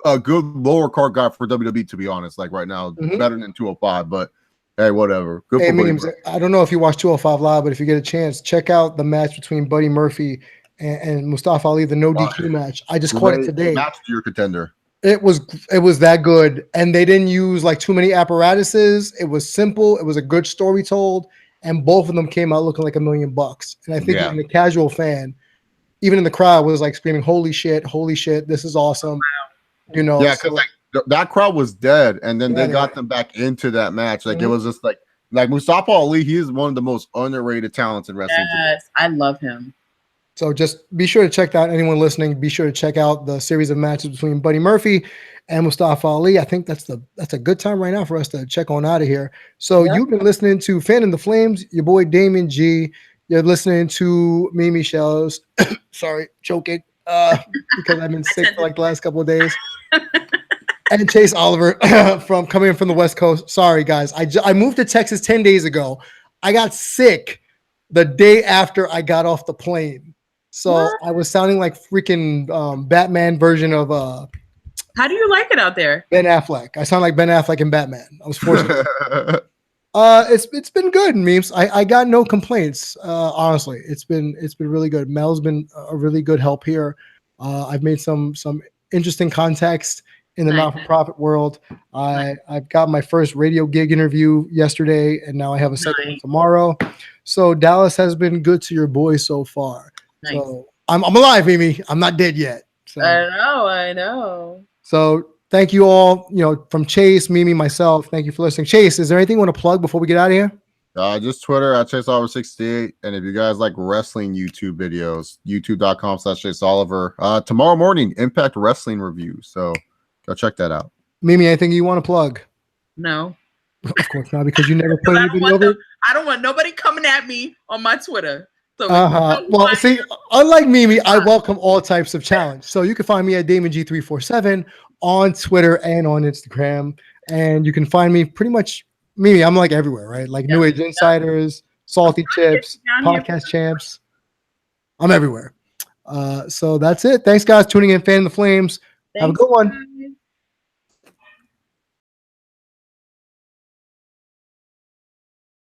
a good lower card guy for WWE, to be honest, like right now, better than 205, but hey, whatever. Good for Buddy Murphy. I don't know if you watch 205 Live, but if you get a chance, check out the match between Buddy Murphy and Mustafa Ali, the no DQ match. I just caught it today. Match to your contender. It was that good, and they didn't use like too many apparatuses. It was simple. It was a good story told, and both of them came out looking like $1 million. And I think even the casual fan, even in the crowd, was like screaming, "Holy shit! Holy shit! This is awesome!" You know, Yeah, because like that crowd was dead, and then they got Right. them back into that match. Like it was just like Mustafa Ali. He is one of the most underrated talents in wrestling today. Yes, I love him. So just be sure to check out, anyone listening, be sure to check out the series of matches between Buddy Murphy and Mustafa Ali. I think that's a good time right now for us to check on out of here. So Yep. you've been listening to Fan in the Flames, your boy Damian G. You're listening to Mimi Shells. Sorry, choking because I've been sick for like the last couple of days. And Chase Oliver from coming in from the West Coast. Sorry, guys. I moved to Texas 10 days ago. I got sick the day after I got off the plane. So What? I was sounding like freaking Batman version of How do you like it out there? Ben Affleck. I sound like Ben Affleck in Batman. I was forced to. It's been good, memes. I got no complaints. Honestly, it's been really good. Mel's been a really good help here. I've made some interesting contacts in the not-for-profit world. I've got my first radio gig interview yesterday, and now I have a second one tomorrow. So Dallas has been good to your boy so far. Nice. So I'm alive, Mimi. I'm not dead yet. So, I know. So thank you all, from Chase, Mimi, myself. Thank you for listening. Chase, is there anything you want to plug before we get out of here? Just Twitter at ChaseOliver68. And if you guys like wrestling YouTube videos, youtube.com/ChaseOliver. Tomorrow morning, Impact Wrestling review. So go check that out. Mimi, anything you want to plug? No. Of course not, because you never put anybody over. I don't want nobody coming at me on my Twitter. So well, see, unlike Mimi, I welcome all types of challenge. So you can find me at Damian G347 on Twitter and on Instagram. And you can find me pretty much, Mimi, I'm like everywhere, right? Like New Age Insiders, Salty Chips, Podcast Champs. I'm everywhere. So that's it. Thanks, guys, tuning in, Fan in the Flames. Have a good one.